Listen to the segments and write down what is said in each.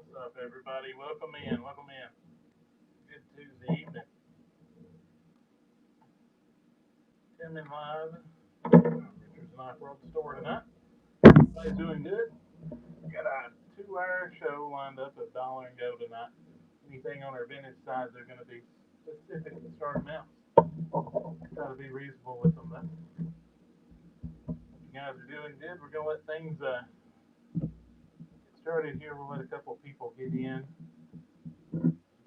What's up, everybody? Welcome in. Welcome in. Good Tuesday evening. Tim and live. Richard's and I brought the store tonight. Everybody's doing good. Got a 2-hour show lined up at Dollar and Go tonight. Anything on our vintage side, they're going to be specific to start amounts. Try to be reasonable with them, though. You guys are doing good. We're going to let things get started here. We'll let a couple people get in. It's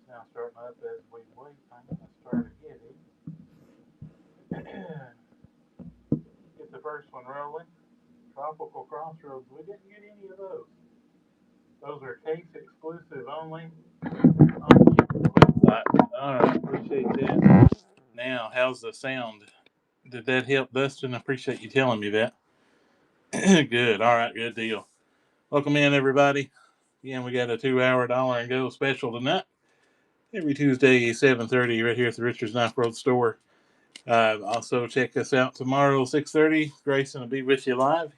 now starting up as we wait. I'm going to start again. Get the first one rolling. Tropical Crossroads. We didn't get any of those. Those are case exclusive only. All right, appreciate that. Now, how's the sound? Did that help, Dustin? I appreciate you telling me that. Good. All right, good deal. Welcome in, everybody. Again, we got a 2-hour Dollar and Go special tonight. Every Tuesday, 7:30, right here at the Richards Knife Road store. Also, check us out tomorrow, 6:30. Grayson will be with you live.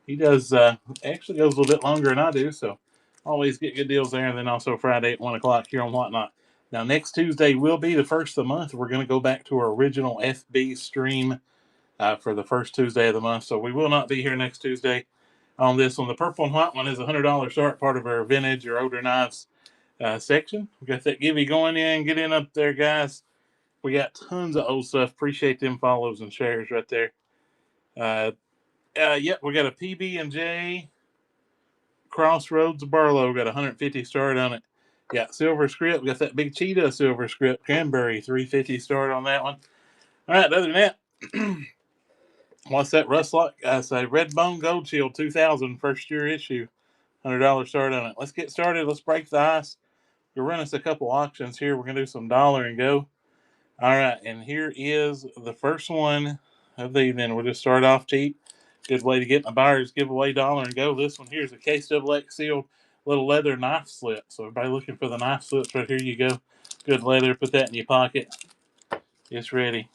He does actually goes a little bit longer than I do, so always get good deals there. And then also Friday at 1 o'clock here on Whatnot. Now, next Tuesday will be the first of the month. We're going to go back to our original FB stream for the first Tuesday of the month. So we will not be here next Tuesday on this one. The purple and white one is a $100 start, part of our vintage or older knives section. We got that givey going in. Get in up there, guys. We got tons of old stuff. Appreciate them follows and shares right there. Yep, we got a PB&J Crossroads Barlow. Got 150 start on it. Got silver script. Got that big cheetah silver script. Cranberry 350 start on that one. All right, other than that, what's that rust like? I say Redbone Gold Shield 2000 first year issue. $100 start on it. Let's get started. Let's break the ice. We'll run us a couple auctions here. We're going to do some Dollar and Go. All right, and here is the first one of the evening. We'll just start off cheap. Good way to get my buyer's giveaway Dollar and Go. This one here is a KXX sealed little leather knife slip. So everybody looking for the knife slips, right here you go. Good leather. Put that in your pocket. It's ready.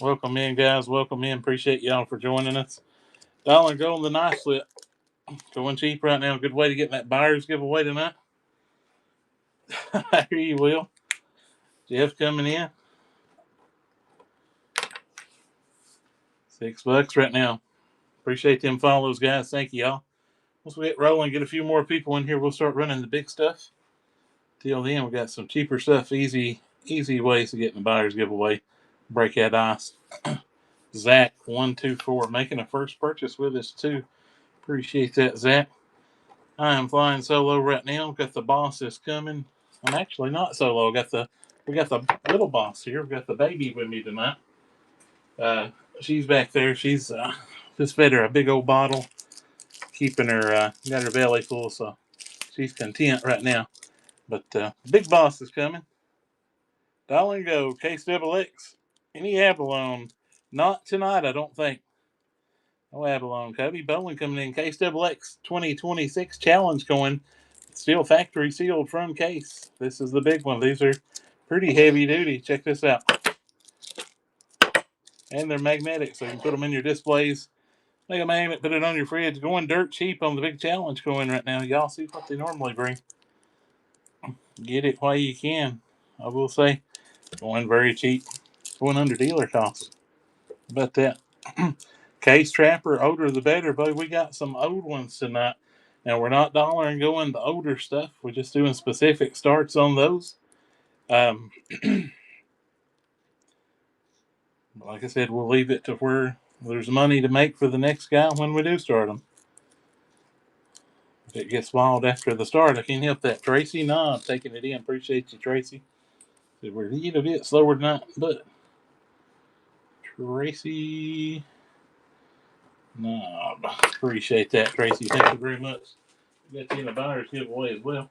Welcome in, guys. Welcome in. Appreciate y'all for joining us. Dollar and Go on the knife slip. Going cheap right now. Good way to get that buyer's giveaway tonight. I hear you, Will. Jeff coming in. $6 right now. Appreciate them follows, guys. Thank you, y'all. Once we get rolling, get a few more people in here, we'll start running the big stuff. Till then, we got some cheaper stuff, easy ways to get in the buyer's giveaway. Break that ice. Zach 124 making a first purchase with us too. Appreciate that, Zach. I am flying solo right now. Got the boss is coming. I'm actually not solo. We got the little boss here. We got the baby with me tonight. She's back there. She's just fed her a big old bottle, keeping her got her belly full, so she's content right now. But big boss is coming. Dollar and Go, KXX. Any abalone? Not tonight, I don't think. No abalone. Cody Bowling coming in. KXX 2026 challenge coin. Still factory sealed from case. This is the big one. These are pretty heavy duty. Check this out. And they're magnetic, so you can put them in your displays. Make a magnet, put it on your fridge. Going dirt cheap on the big challenge coin right now. Y'all see what they normally bring. Get it while you can. I will say, going very cheap. Going under dealer costs. How about that? Case Trapper, older the better, but we got some old ones tonight. Now, we're not Dollar and Going the older stuff. We're just doing specific starts on those. Like I said, we'll leave it to where there's money to make for the next guy when we do start them. If it gets wild after the start, I can't help that. Tracy, no, I'm taking it in. Appreciate you, Tracy. We're a little bit slower tonight, but Tracy, no, appreciate that, Tracy. Thank you very much. Got you in a buyer's giveaway as well.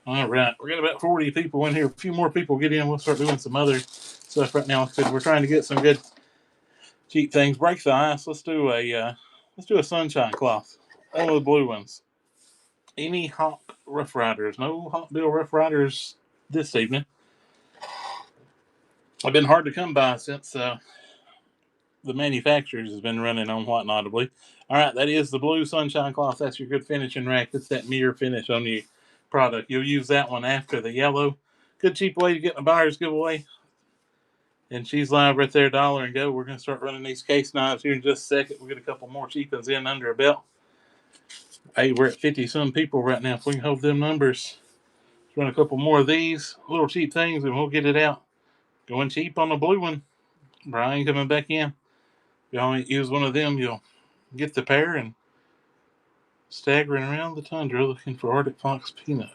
All right, we got about 40 people in here. A few more people get in. We'll start doing some other stuff right now because we're trying to get some good cheap things. Break the ice. Let's do a sunshine cloth. One of the blue ones. Any Hawk Rough Riders? No Hawk Bill Rough Riders this evening. I've been hard to come by since the manufacturers has been running on Whatnot. All right, that is the blue sunshine cloth. That's your good finishing rack. That's that mirror finish on you. product. You'll use that one after the yellow. Good cheap way to get in a buyer's giveaway. And she's live right there, Dollar and Go. We're going to start running these case knives here in just a second. We'll get a couple more cheap ones in under a belt. Hey, we're at 50-some people right now. If we can hold them numbers, let's run a couple more of these little cheap things and we'll get it out. Going cheap on the blue one. Brian coming back in. If y'all ain't use one of them, you'll get the pair and staggering around the tundra looking for Arctic Fox Peanut.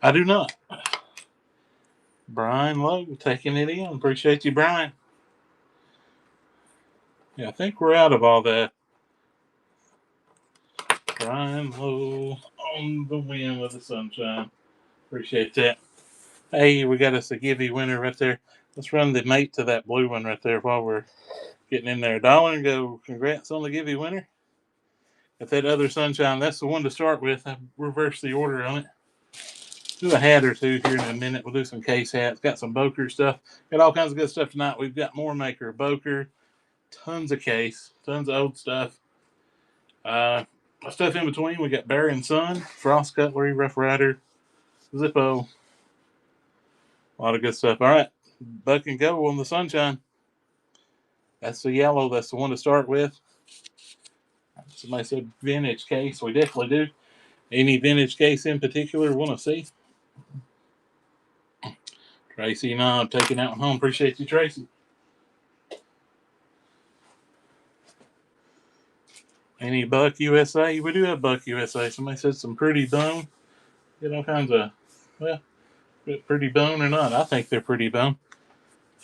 I do not. Brian Lowe taking it in. Appreciate you, Brian. Yeah, I think we're out of all that. Brian Lowe on the wind with the sunshine. Appreciate that. Hey, we got us a giveaway winner right there. Let's run the mate to that blue one right there while we're getting in there. Dollar and Go. Congrats on the giveaway winner. Got that other sunshine. That's the one to start with. I reversed the order on it. Do a hat or two here in a minute. We'll do some case hats. Got some Boker stuff. Got all kinds of good stuff tonight. We've got more Maker, Boker, tons of case, tons of old stuff. Stuff in between. We got Bear and Son, Frost Cutlery, Rough Rider, Zippo. A lot of good stuff. All right, Buck and Go on the sunshine. That's the yellow. That's the one to start with. Somebody said vintage case. We definitely do. Any vintage case in particular want to see? Tracy and I'm taking that one home. Appreciate you, Tracy. Any Buck USA? We do have Buck USA. Somebody said some pretty bone. Get all kinds of, well, pretty bone or not. I think they're pretty bone.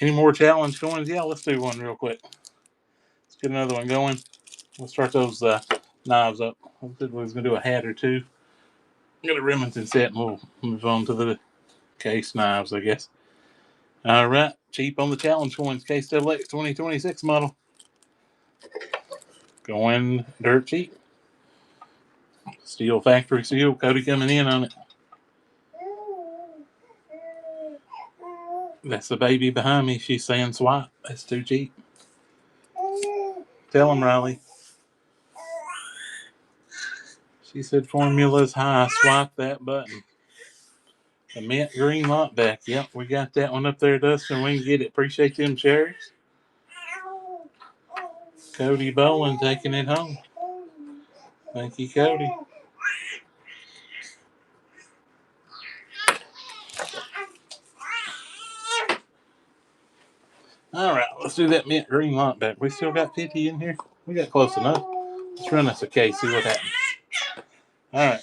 Any more challenge coins? Yeah, let's do one real quick. Let's get another one going. We'll start those knives up. I said we was going to do a hat or two. Got a Remington set and we'll move on to the case knives, I guess. All right. Cheap on the challenge coins. Case XX 2026 model. Going dirt cheap. Steel factory seal. Cody coming in on it. That's the baby behind me. She's saying swap. That's too cheap. Tell him, Riley. She said formula's high. Swipe that button. The mint green lot back. Yep, we got that one up there, Dustin. We can get it. Appreciate them cherries. Cody Bowen taking it home. Thank you, Cody. All right, let's do that mint green lot back. We still got 50 in here. We got close enough. Let's run us a case, see what happens. All right.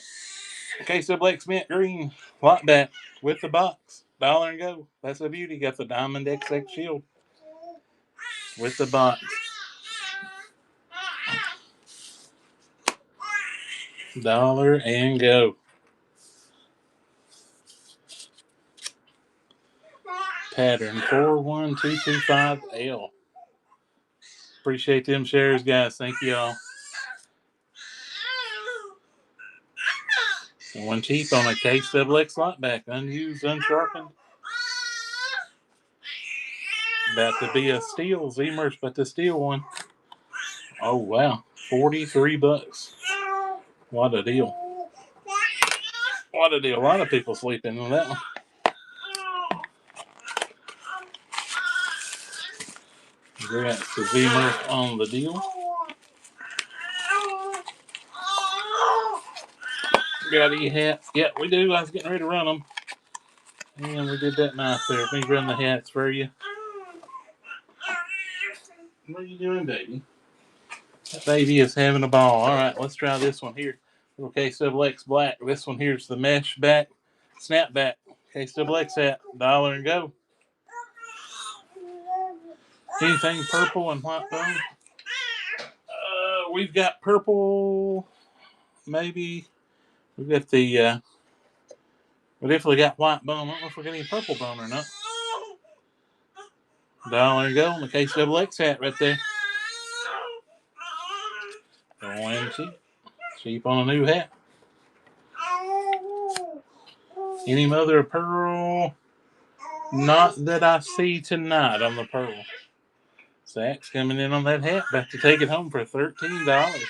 Case of Blake's mint green lot back with the box. Dollar and Go. That's a beauty. Got the Diamond XX shield with the box. Dollar and Go. Pattern 41225L. Appreciate them shares, guys. Thank you all. One cheap on a Case XX lot back. Unused, unsharpened. About to be a steel. Zemer's about to steal one. Oh, wow. $43. What a deal. What a deal. A lot of people sleeping on that one. Congrats to Zemer on the deal. Got any hats? Yeah, we do. I was getting ready to run them. And we did that knife there. Let me run the hats for you. What are you doing, baby? That baby is having a ball. All right, let's try this one here. Little Case XX black. This one here's the mesh back, snapback. Case XX hat. Dollar and Go. Anything purple and white bone? We've got purple, maybe. We've got the, we definitely got white bone. I don't know if we got any purple bone or not. Dollar and Go on the Case XX hat right there. Going cheap. Cheap on a new hat. Any mother of pearl? Not that I see tonight on the pearl. Zach's coming in on that hat. About to take it home for $13.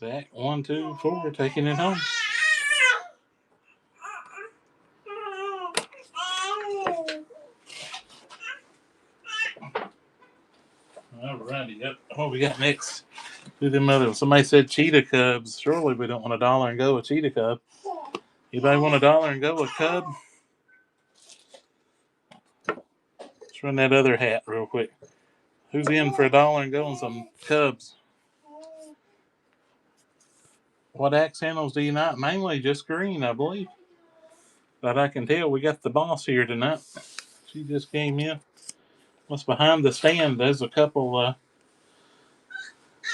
Stack 1, 2, 4, taking it home. Alrighty, yep. What we got next? Do them other. Somebody said cheetah cubs. Surely we don't want $1 and go with cheetah cub. Anybody want $1 and go with cub? Let's run that other hat real quick. Who's in for $1 and go on some cubs? What axe handles do you not? Mainly just green, I believe. But I can tell we got the boss here tonight. She just came in. What's behind the stand? There's a couple of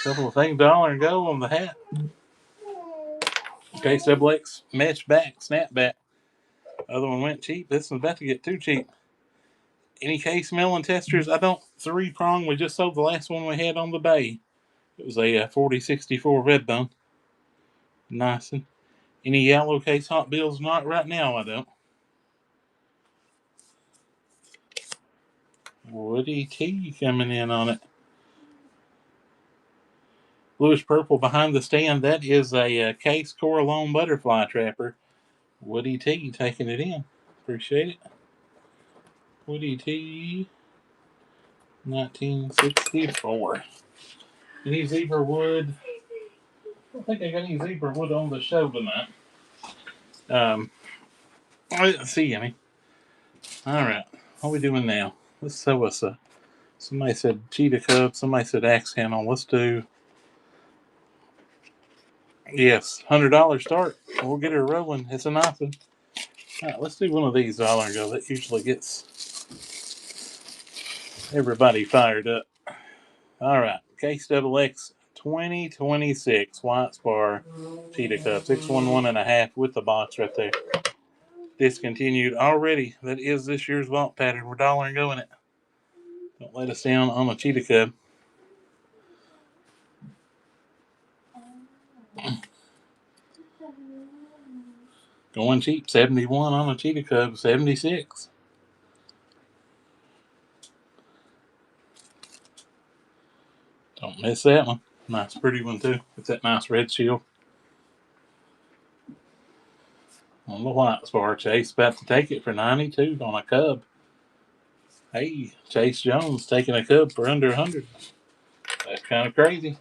things. $1 and go on the hat. Case double X mesh back, snapback. Other one went cheap. This one's about to get too cheap. Any case milling testers? I don't. 3-prong. We just sold the last one we had on the bay. It was a 4064 Redbone. Nice. Any yellow case hot bills? Not right now, I don't. Woody T coming in on it. Bluish purple behind the stand. That is a case Coralone butterfly trapper. Woody T taking it in. Appreciate it. Woody T 1964. Any zebra wood? I don't think I got any zebra wood on the show tonight. I didn't see any. Alright. What are we doing now? Let's sew us a. Somebody said cheetah cub. Somebody said axe handle. Let's do. Yes, $100 start. We'll get her rolling. It's a nice one. All right, let's do one of these $1 and go. That usually gets everybody fired up. All right, Case Double X 2026 White Spar Cheetah Cub 611.5 with the box right there. Discontinued already. That is this year's vault pattern. We're $1 and going it. Don't let us down on a Cheetah Cub. Going cheap, 71 on a Cheetah Cub, 76. Don't miss that one. Nice, pretty one too. It's that nice red shield. On the White Spar, Chase about to take it for 92 on a Cub. Hey, Chase Jones taking a Cub for under 100. That's kind of crazy.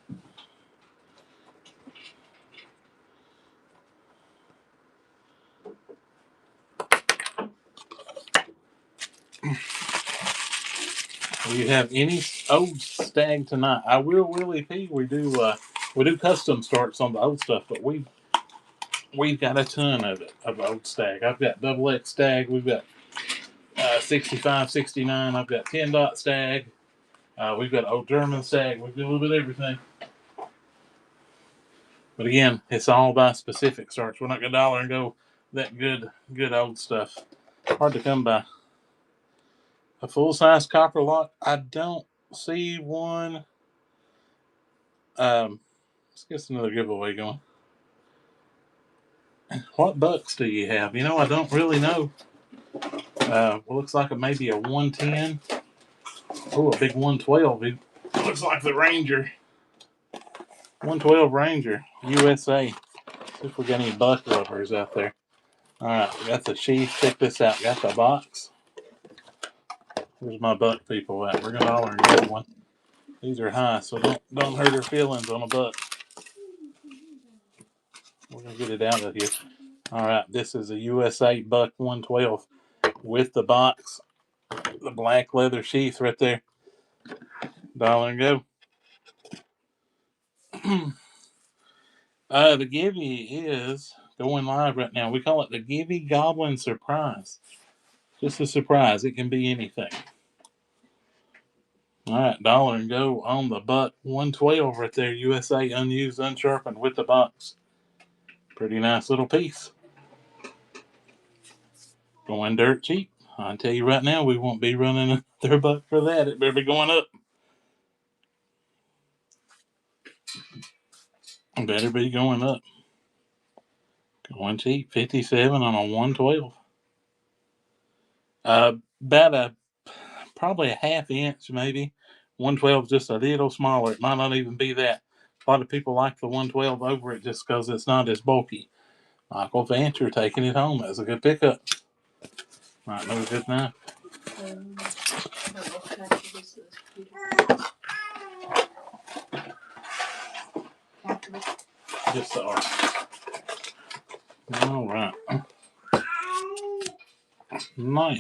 Do you have any old stag tonight? I will, Willie P. We do custom starts on the old stuff, but we've got a ton of it of old stag. I've got double X stag. We've got 65, 69. I've got 10 dot stag. We've got old German stag. We've got a little bit of everything. But again, it's all by specific starts. We're not going to $1 and go that good old stuff. Hard to come by. A full-size copper lot. I don't see one. Let's get another giveaway going. What bucks do you have? You know, I don't really know. Looks like maybe a 110. Oh, a big 112. It looks like the Ranger. 112 Ranger, USA. See if we got any buck lovers out there. All right, we got the sheath. Check this out. Got the box. Where's my buck people at? We're gonna $1 and get one. These are high, so don't hurt her feelings on a buck. We're gonna get it out of here. All right, this is a USA buck 112 with the box, the black leather sheath right there. $1 and go. The Givy is going live right now. We call it the Givy Goblin Surprise. Just a surprise. It can be anything. All right, $1 and go on the buck 112 right there. USA unused, unsharpened with the box. Pretty nice little piece. Going dirt cheap. I tell you right now, we won't be running another buck for that. It better be going up. Better be going up. Going cheap. 57 on a 112. About probably a half inch maybe. 112 is just a little smaller. It might not even be that. A lot of people like the 112 over it just because it's not as bulky. Michael Vancher taking it home. That's a good pickup. Might know a good knife. I don't know if actually this is Peter. Just the art. All right. Now.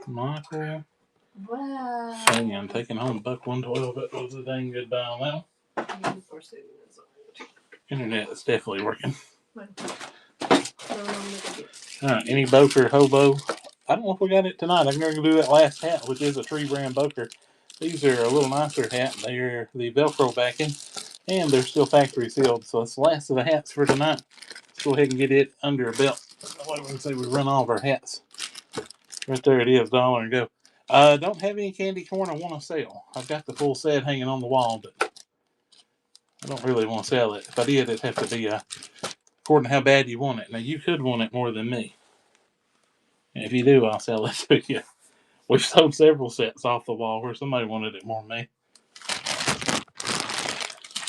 Michael. Wow. I'm taking home Buck 112. That was a dang good buy on that one. Internet is definitely working. Alright, any Boker hobo? I don't know if we got it tonight. I'm going to do that last hat, which is a Tree Brand Boker. These are a little nicer hat. They're the Velcro backing, and they're still factory sealed. So it's the last of the hats for tonight. Let's go ahead and get it under a belt. What do we say we run all of our hats? Right there it is, $1 and go. Don't have any candy corn I want to sell. I've got the full set hanging on the wall, but I don't really want to sell it. If I did, it'd have to be according to how bad you want it. Now, you could want it more than me. And if you do, I'll sell it to you. We've sold several sets off the wall where somebody wanted it more than me.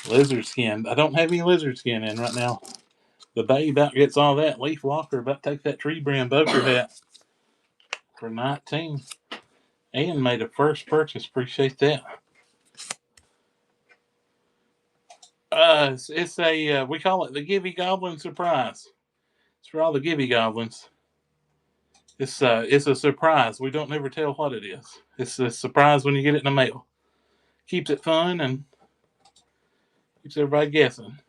Lizard skin. I don't have any lizard skin in right now. The bay about gets all that. Leaf Walker about to take that Tree Brand Boker hat for 19. And made a first purchase. Appreciate that. It's a we call it the Gibby Goblin Surprise. It's for all the Gibby Goblins. It's a surprise. We don't never tell what it is. It's a surprise when you get it in the mail. Keeps it fun and keeps everybody guessing.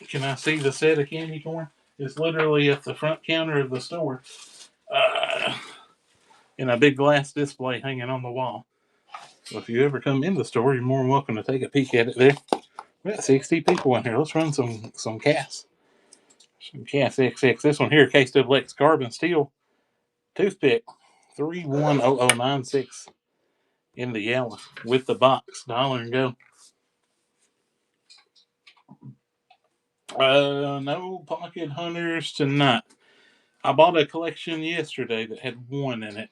Can I see the set of candy corn? It's literally at the front counter of the store, in a big glass display hanging on the wall. So if you ever come in the store, you're more than welcome to take a peek at it there. We got 60 people in here. Let's run some Cass. Some Cass XX. This one here, KWX Carbon Steel Toothpick 310096 in the yellow with the box. $1 and go. No pocket hunters tonight. I bought a collection yesterday that had one in it.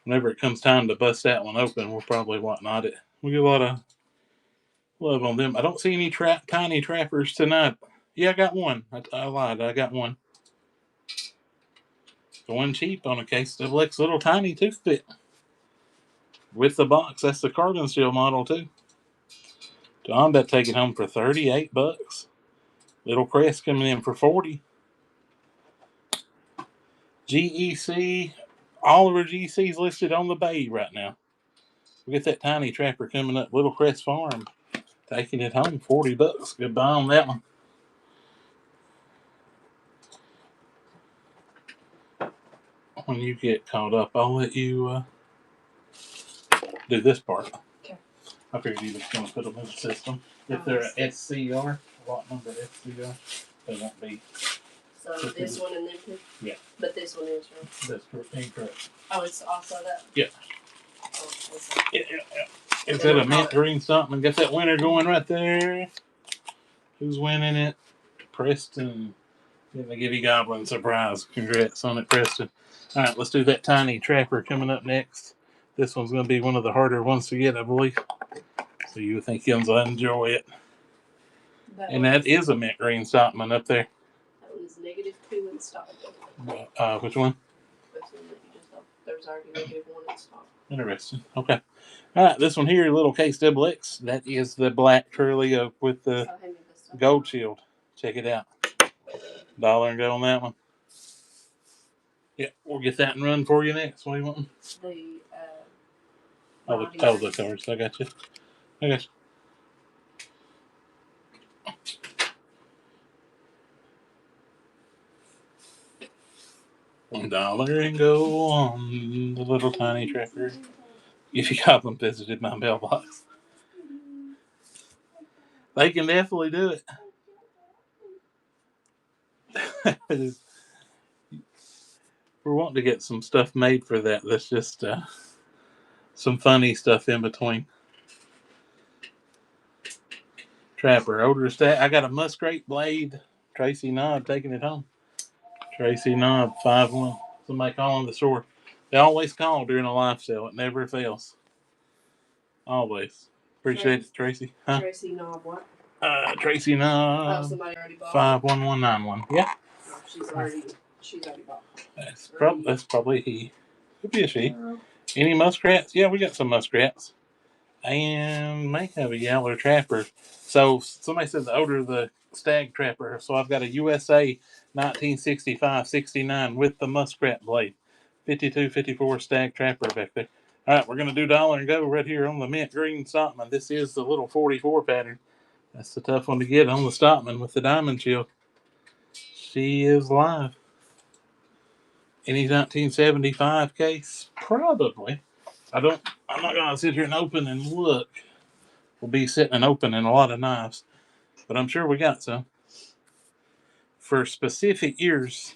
Whenever it comes time to bust that one open, we'll probably whatnot it. We get a lot of love on them. I don't see any tiny trappers tonight. Yeah, I got one. I lied. I got one. Going cheap on a KWX little tiny toothpick. With the box. That's the carbon steel model too. So I'm about to take it home for $38. Little Crest coming in for 40. GEC, all of our GECs listed on the bay right now. We get that tiny trapper coming up, Little Crest Farm, taking it home, $40. Goodbye on that one. When you get caught up, I'll let you do this part. Okay. I figured you were just going to put them in the system. If they're a SCR, lot number SCR, they won't be. So this one and then two? Yeah. But this one is right. That's incorrect. Oh, it's also that? Yeah. Oh, Yeah. Is that a mint green something? Get that winner going right there. Who's winning it? Preston. Getting the Gibby Goblin surprise. Congrats on it, Preston. All right, let's do that tiny trapper coming up next. This one's going to be one of the harder ones to get, I believe. So you think you'll enjoy it. And that is a mint green Stockman up there. That one's -2 in stock. Which one? This one that you just there's already -1 in stock. Interesting. Okay. All right, this one here, little KWX. That is the black curly with the gold shield. Check it out. $1 and go on that one. Yeah, we'll get that and run for you next. What do you want? The the cards. I got you. $1 and go on the little tiny trapper. If you got them visited my mailbox, they can definitely do it. We're wanting to get some stuff made for that. That's just some funny stuff in between. Trapper, older stat. I got a Muskrate blade. Tracy Knob taking it home. Tracy Knob, 5-1. somebody calling the store. They always call during a live sale. It never fails. Always. Appreciate it, Tracy. Huh? Tracy Knob, what? Tracy Oh, Knob. somebody already bought 51191. Yeah. Oh, she's already bought. That's probably he. Could be a she. Any muskrats? Yeah, we got some muskrats. And may have a Yaller Trapper. So somebody said the odor of the stag trapper. So I've got a USA 1965-69 with the muskrat blade. 52-54 stag trapper back there. All right, we're going to do dollar and go right here on the mint green Stockman. This is the little 44 pattern. That's the tough one to get on the Stockman with the diamond shield. She is live. Any 1975 case? Probably. I'm not going to sit here and open and look. We'll be sitting and opening a lot of knives. But I'm sure we got some. For specific years,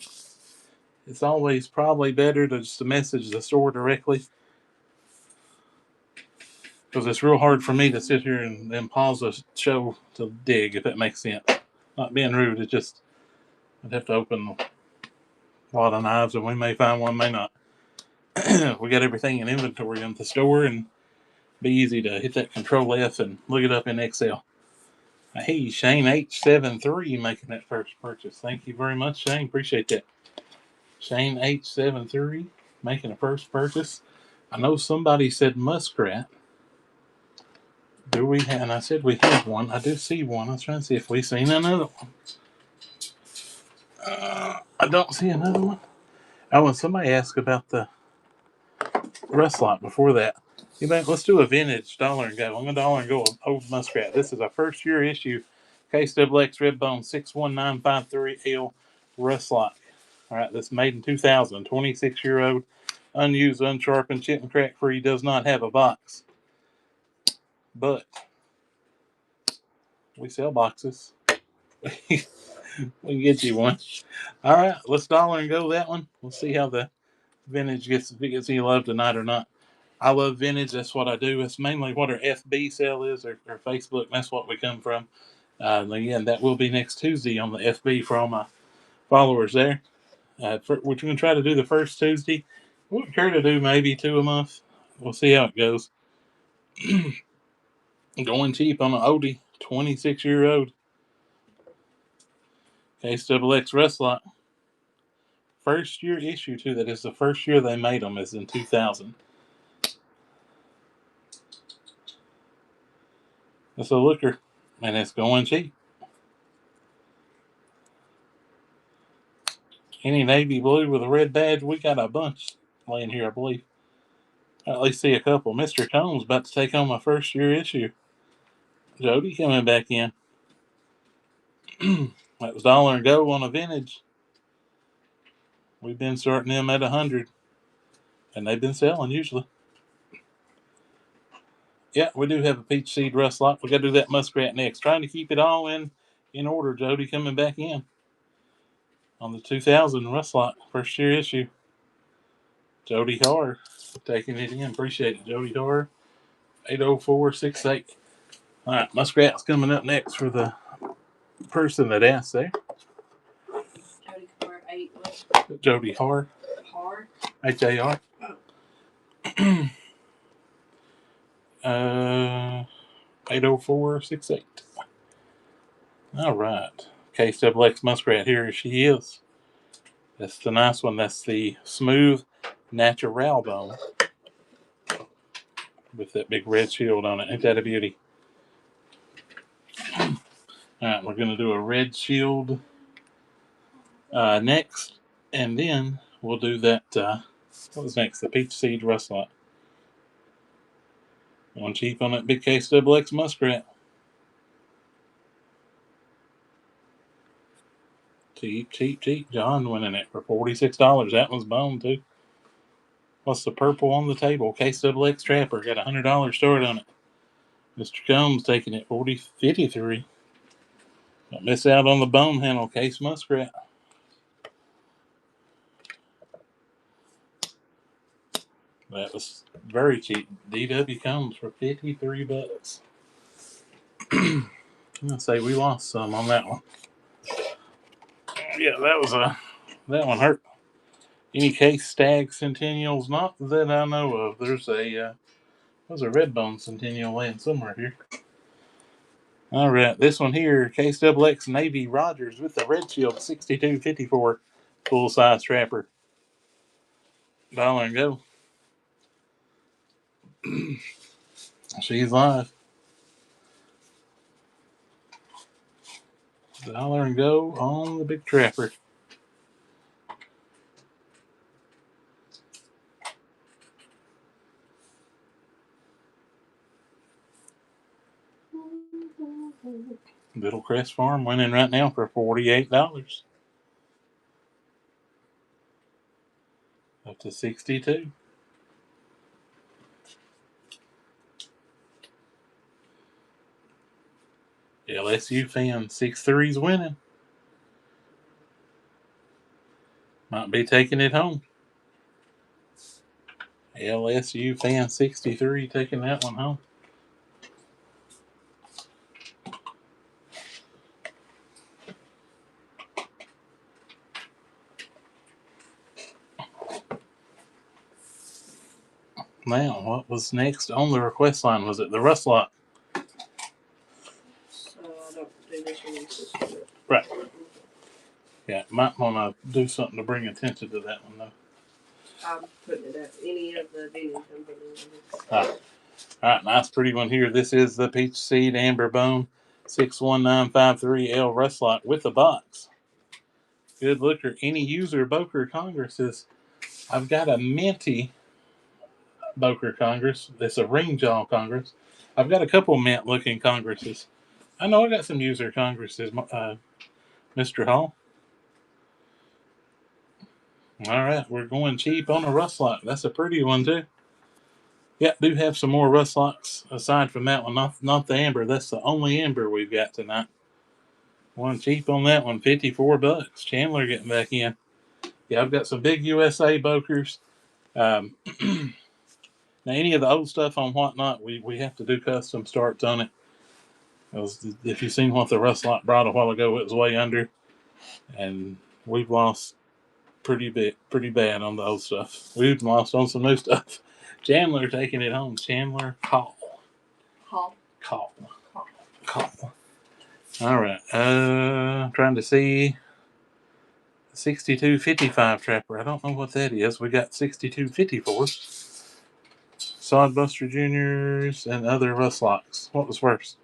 it's always probably better to just message the store directly. Because it's real hard for me to sit here and then pause the show to dig, if that makes sense. Not being rude, it's just I'd have to open a lot of knives and we may find one, may not. We got everything in inventory in the store and be easy to hit that Control F and look it up in Excel. Hey, Shane H73 making that first purchase. Thank you very much, Shane. Appreciate that. Shane H73 making a first purchase. I know somebody said muskrat. Do we have? And I said we have one. I do see one. I was trying to see if we've seen another one. I don't see another one. Oh, and somebody asked about the rust lot before that. You think let's do a vintage dollar and go. I'm a dollar and go old muskrat. This is a first year issue KXXX Redbone 61953L rust lot. All right, that's made in 2000. 26-year-old, unused, unsharpened, chip and crack free. Does not have a box, but we sell boxes. We can get you one. All right, let's dollar and go that one. We'll see how the vintage gets, if it gets any love tonight or not. I love vintage. That's what I do. It's mainly what our FB sale is, or Facebook. That's what we come from. Again, that will be next Tuesday on the FB for all my followers there. We're going to try to do the first Tuesday. We'll care to do maybe 2 a month. We'll see how it goes. Going cheap on an Odie, 26-year-old. KXXX Rust Lot. First year issue, too. That is the first year they made them, is in 2000. It's a looker, and it's going cheap. Any navy blue with a red badge, we got a bunch laying here, I believe. I at least see a couple. Mr. Combs about to take on my first year issue. Jody coming back in. That was dollar and go on a vintage. We've been starting them at 100, and they've been selling usually. Yeah, we do have a peach seed rust lot. We got to do that muskrat next. Trying to keep it all in order. Jody coming back in on the 2000 rust lot, first year issue. Jody Har taking it in. Appreciate it, Jody Har. 80468. All right, muskrat's coming up next for the person that asked there. Jody Har 8 what? Jody Har. Har? Har. Oh. 80468. All right. KXXX Muskrat, here she is. That's the nice one. That's the smooth natural bone with that big red shield on it. Ain't that a beauty? All right, we're going to do a red shield next, and then we'll do that. What was next? The peach seed rust lot. One cheap on that big KXXX Muskrat. Cheap. John winning it for $46. That one's bone, too. What's the purple on the table? KXXX Trapper. Got a $100 stored on it. Mr. Combs taking it $53. Don't miss out on the bone handle case muskrat. That was very cheap. DW Combs for $53. I'm gonna say we lost some on that one. Yeah, that one hurt. Any Case Stag Centennials? Not that I know of. There's a Redbone Centennial laying somewhere here. All right, this one here, Case XX Navy Rogers with the Red Shield 6254 full size trapper. $1 and go. She's live. $1 and go on the big trapper. Little Crest Farm winning right now for $48. Up to 62. LSU fan 6-3's winning. Might be taking it home. LSU fan 63 taking that one home. Now, what was next on the request line? Was it the Rust Lock? So I don't do this one. Right. Yeah, might want to do something to bring attention to that one, though. I'm putting it at any of the vending companies. All right, nice pretty one here. This is the Peach Seed Amber Bone 61953L Rust Lock with a box. Good looker. Any user Boker Congresses. I've got a minty Boker Congress. It's a ring jaw Congress. I've got a couple mint looking Congresses. I know I got some user Congresses, Mr. Hall. All right, we're going cheap on a Rust Lock. That's a pretty one, too. Yeah, do have some more Rust Locks aside from that one. Not the Amber. That's the only Amber we've got tonight. One cheap on that one, $54. Chandler getting back in. Yeah, I've got some big USA Bokers. Now, any of the old stuff on Whatnot, we have to do custom starts on it. If you've seen what the Rust Lock brought a while ago, it was way under. And we've lost pretty bad on the old stuff. We've lost on some new stuff. Chandler taking it home. Chandler Call. All right. Trying to see 6255 trapper. I don't know what that is. We got 6254. Sodbuster Juniors and other Rust Locks. What was first?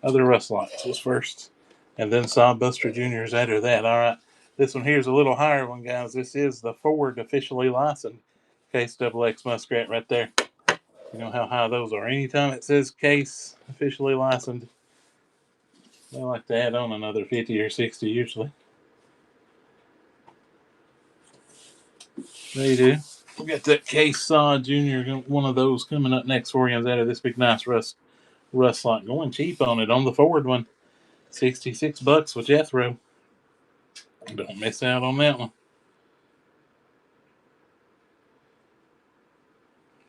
Other Rust Locks was first. And then Sodbuster Juniors after that. All right. This one here is a little higher one, guys. This is the Ford officially licensed Case XX Muskrat right there. You know how high those are. Anytime it says Case officially licensed, they like to add on another 50 or 60 usually. They do. We got that Case Sod Junior, one of those coming up next for you out of this big nice Rust Lock. Going cheap on it on the Ford one. $66 with Jethro. Don't miss out on that one.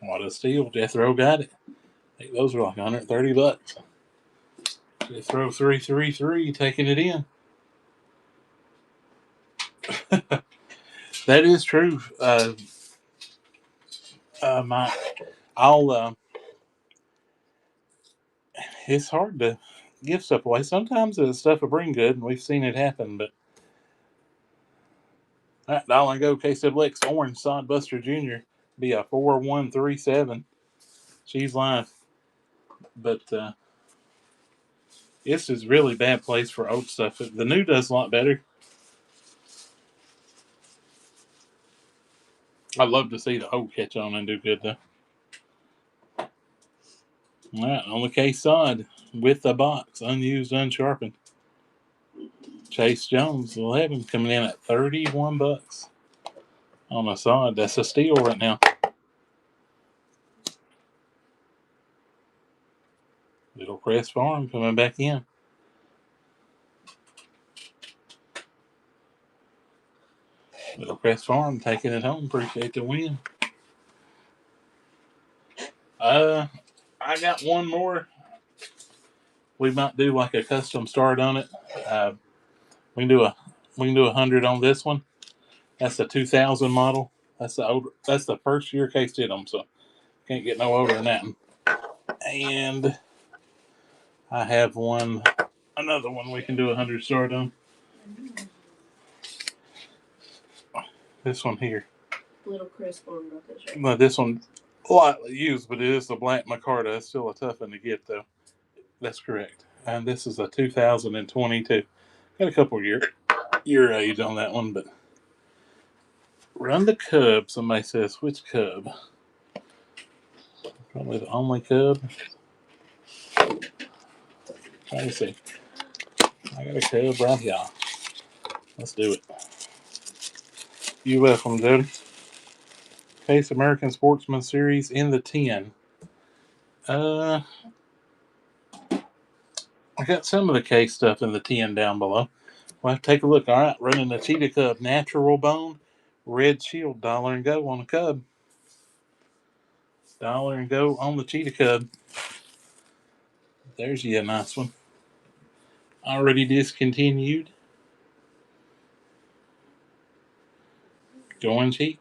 What a steal. Jethro got it. I think those were like $130. Jethro 333 taking it in. That is true. It's hard to give stuff away. Sometimes the stuff will bring good, and we've seen it happen, but that $1 and go KSWX Orange Sodbuster Jr. be a 4137. She's live. But this is really bad place for old stuff. The new does a lot better. I'd love to see the old catch on and do good, though. All right, on the Case Sod with the box, unused, unsharpened. Chase Jones, 11, coming in at $31 on a Sod. That's a steal right now. Little Crest Farm coming back in. Little Crest Farm taking it home. Appreciate the win. I got one more. We might do like a custom start on it. We can do 100 on this one. That's a 2000 model. That's the first year Case did them, so can't get no older than that one. And I have another one we can do 100 start on. This one here. Little crisp on that's right. Well, this one lightly used, but it is the black micarta. It's still a tough one to get, though. That's correct. And this is a 2022. Got a couple year age on that one, but run the Cub. Somebody says, which Cub? Probably the only Cub. Trying to see. I got a Cub right here. Let's do it. You welcome, Jody. Case American Sportsman Series in the 10. I got some of the Case stuff in the 10 down below. We'll have to take a look. All right, running the Cheetah Cub Natural Bone. Red Shield, $1 and go on the Cub. $1 and go on the Cheetah Cub. There's you a nice one. Already discontinued. Going cheap.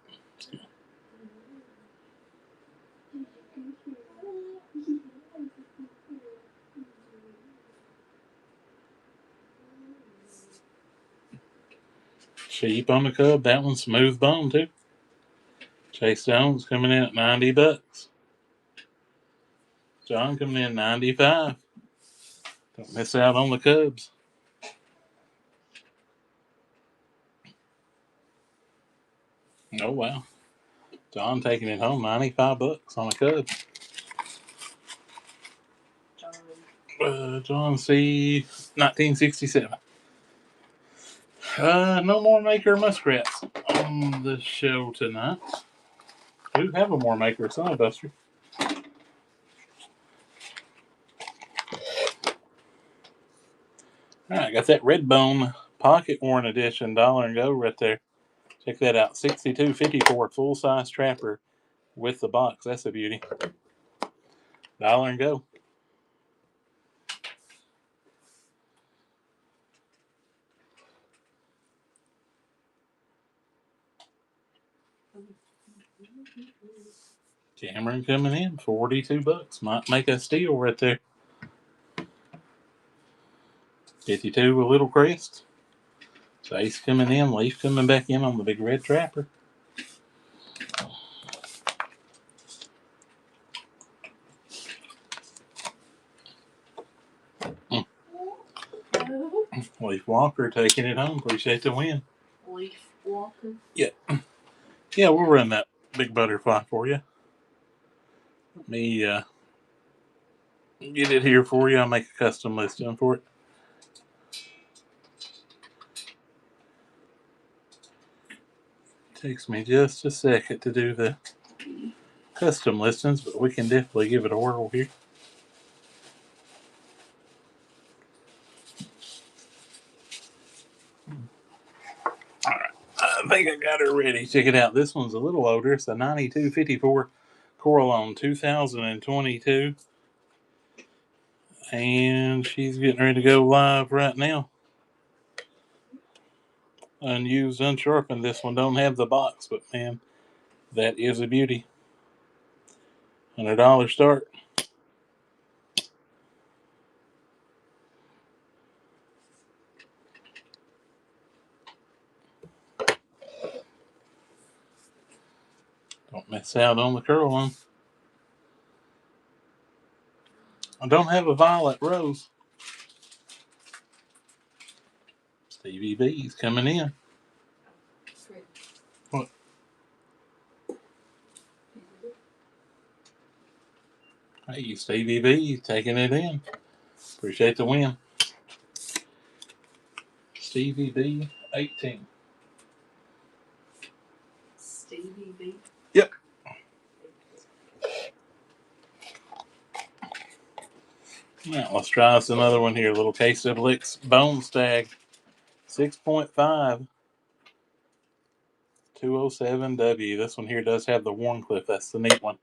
Cheap on the Cub. That one's smooth bone too. Chase Jones coming in at $90. John coming in $95. Don't miss out on the Cubs. Oh wow. John taking it home, $95 on a Cub. John C. 1967. No more Maker Muskrats on the show tonight. Do have a more Maker Sunbuster. Alright, got that Redbone Pocket Worn Edition $1 and go right there. Check that out. $62.54 full size trapper with the box. That's a beauty. $1 and go. Cameron coming in, $42. Might make a steal right there. 52 with Little Crest. Chase coming in, Leaf coming back in on the big red trapper. Leaf Walker taking it home. Appreciate the win. Leaf Walker? Yeah. Yeah, we'll run that big butterfly for you. Let me get it here for you. I'll make a custom listing for it. Takes me just a second to do the custom listings, but we can definitely give it a whirl here. Alright, I think I got her ready. Check it out. This one's a little older. It's a 9254 Coralon 2022. And she's getting ready to go live right now. Unused, unsharpened. This one don't have the box, but man, that is a beauty. $100 start. Don't miss out on the curl one. I don't have a violet rose. Stevie B's coming in. What? Hey, Stevie B taking it in. Appreciate the win. Stevie B 18. Stevie B? Yep. Now let's try us another one here. Little Case of Licks Bone Stag. 6.5. 207W. This one here does have the Warncliffe. That's the neat one.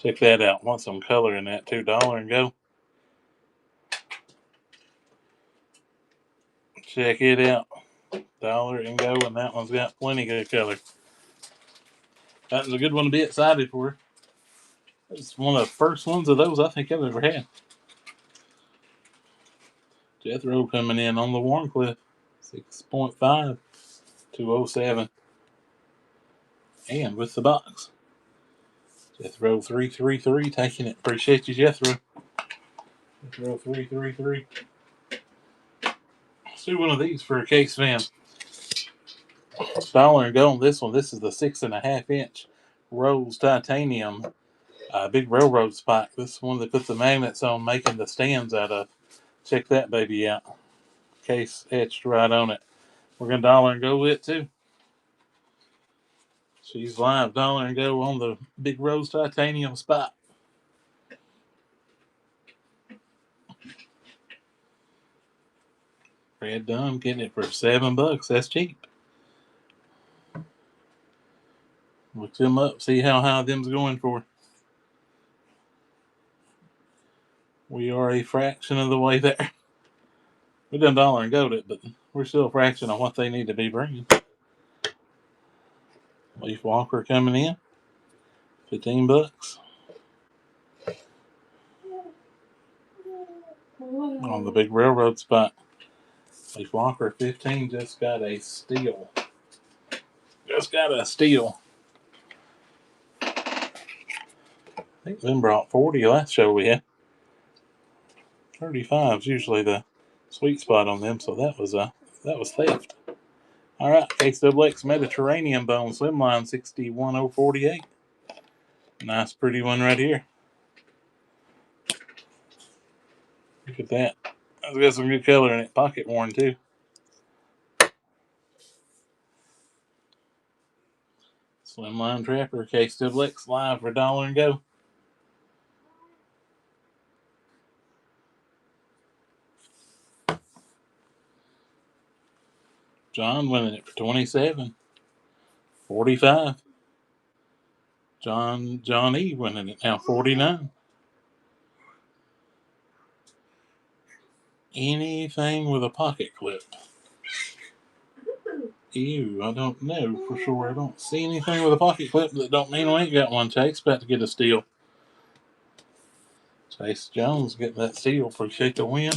Check that out. Want some color in that. $2 and go. Check it out. $1 and go, and that one's got plenty good color. That was a good one to be excited for. It's one of the first ones of those I think I've ever had. Jethro coming in on the Warncliffe. 6.5 to 07. And with the box. Jethro 333 taking it. Appreciate you, Jethro. Jethro 333. Let's do one of these for a case fan. Dollar and go on this one. This is the 6.5 inch Rose Titanium big railroad spike. This is one they put the magnets on, making the stands out of. Check that baby out. Case etched right on it. We're going to dollar and go with it too. She's live dollar and go on the big Rose Titanium spike. Red Dunn getting it for $7. That's cheap. Look them up, see how high them's going for. We are a fraction of the way there. We done dollar and go it, but we're still a fraction of what they need to be bringing. Leaf Walker coming in, $15. On the big railroad spot. Leaf Walker 15 just got a steal. Just got a steal. I think them brought 40 last show we had. 35 is usually the sweet spot on them, so that was theft. All right, KXXX Mediterranean Bone Slimline 61048. Nice, pretty one right here. Look at that. It's got some good color in it. Pocket worn too. Slimline Trapper KXXX live for dollar and go. John winning it for 27. 45. John E winning it now 49. Anything with a pocket clip. Ew, I don't know for sure. I don't see anything with a pocket clip. That don't mean we ain't got one. Chase about to get a steal. Chase Jones getting that steal. Appreciate the win.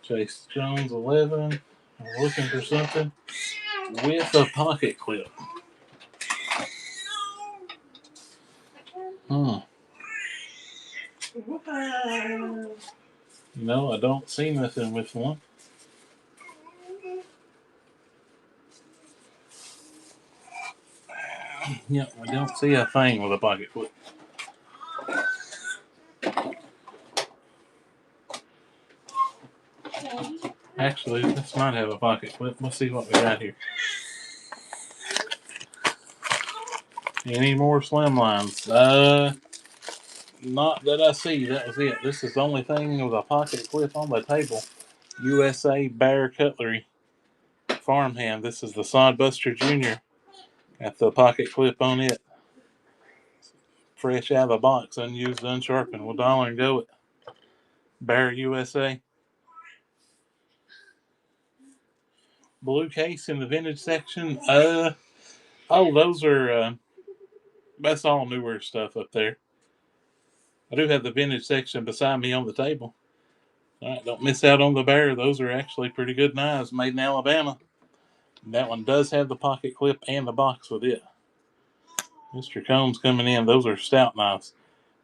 Chase Jones 11. I'm looking for something with a pocket clip. No, I don't see nothing with one. Yep, I don't see a thing with a pocket clip. Actually, this might have a pocket clip. Let's see what we got here. Any more Slimlines? Not that I see. That was it. This is the only thing with a pocket clip on the table. USA Bear Cutlery Farmhand. This is the Sodbuster Jr. Got the pocket clip on it. Fresh out of the box, unused, unsharpened. We'll dollar and go it. Bear USA. Blue case in the vintage section. Those are that's all newer stuff up there. I do have the vintage section beside me on the table. All right, don't miss out on the Bear. Those are actually pretty good knives made in Alabama. That one does have the pocket clip and the box with it. Mr. Combs coming in. Those are stout knives.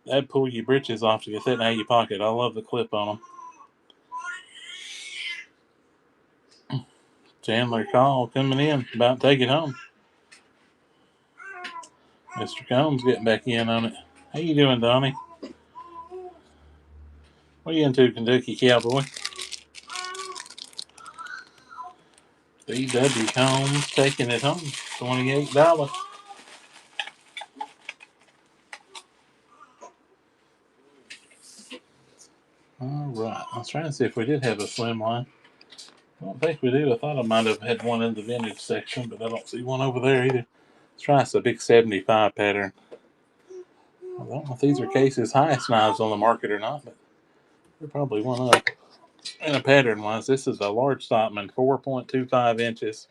That'd pull your britches off to get that out of your pocket. I love the clip on them. Chandler Call coming in. About to take it home. Mr. Combs getting back in on it. How you doing, Donnie? What are you into, Kentucky Cowboy? B.W. Combs taking it home. $28. All right. I was trying to see if we did have a Slimline. I don't think we do. I thought I might have had one in the vintage section, but I don't see one over there either. Let's try a big 75 pattern. I don't know if these are Case's highest knives on the market or not, but they're probably one up. And a pattern wise, this is a large Stockman, 4.25 inches.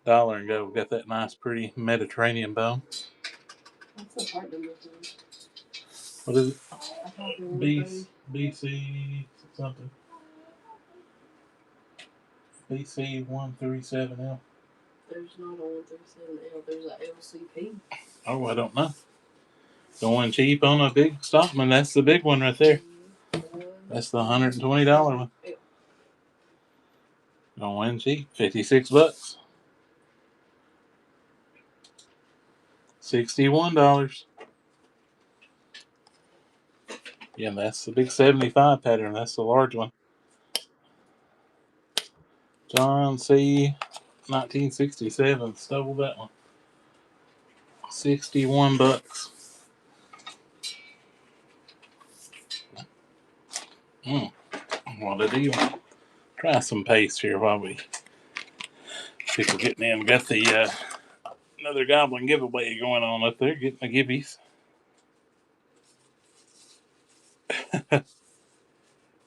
Dollar and Go. We got that nice, pretty Mediterranean bone. That's so hard to look at. What is it? I thought there was BC something. BC 137L. There's not a 137L. There's a LCP. Oh, I don't know. Going cheap on a big Stockman. That's the big one right there. That's the $120 one. Yep. Going cheap. $56. $61. Yeah, that's the big 75 pattern. That's the large one. John C. 1967. Stole that one. $61. What a deal. Try some paste here while we people getting in. Got the another goblin giveaway going on up there. Getting the gibbies.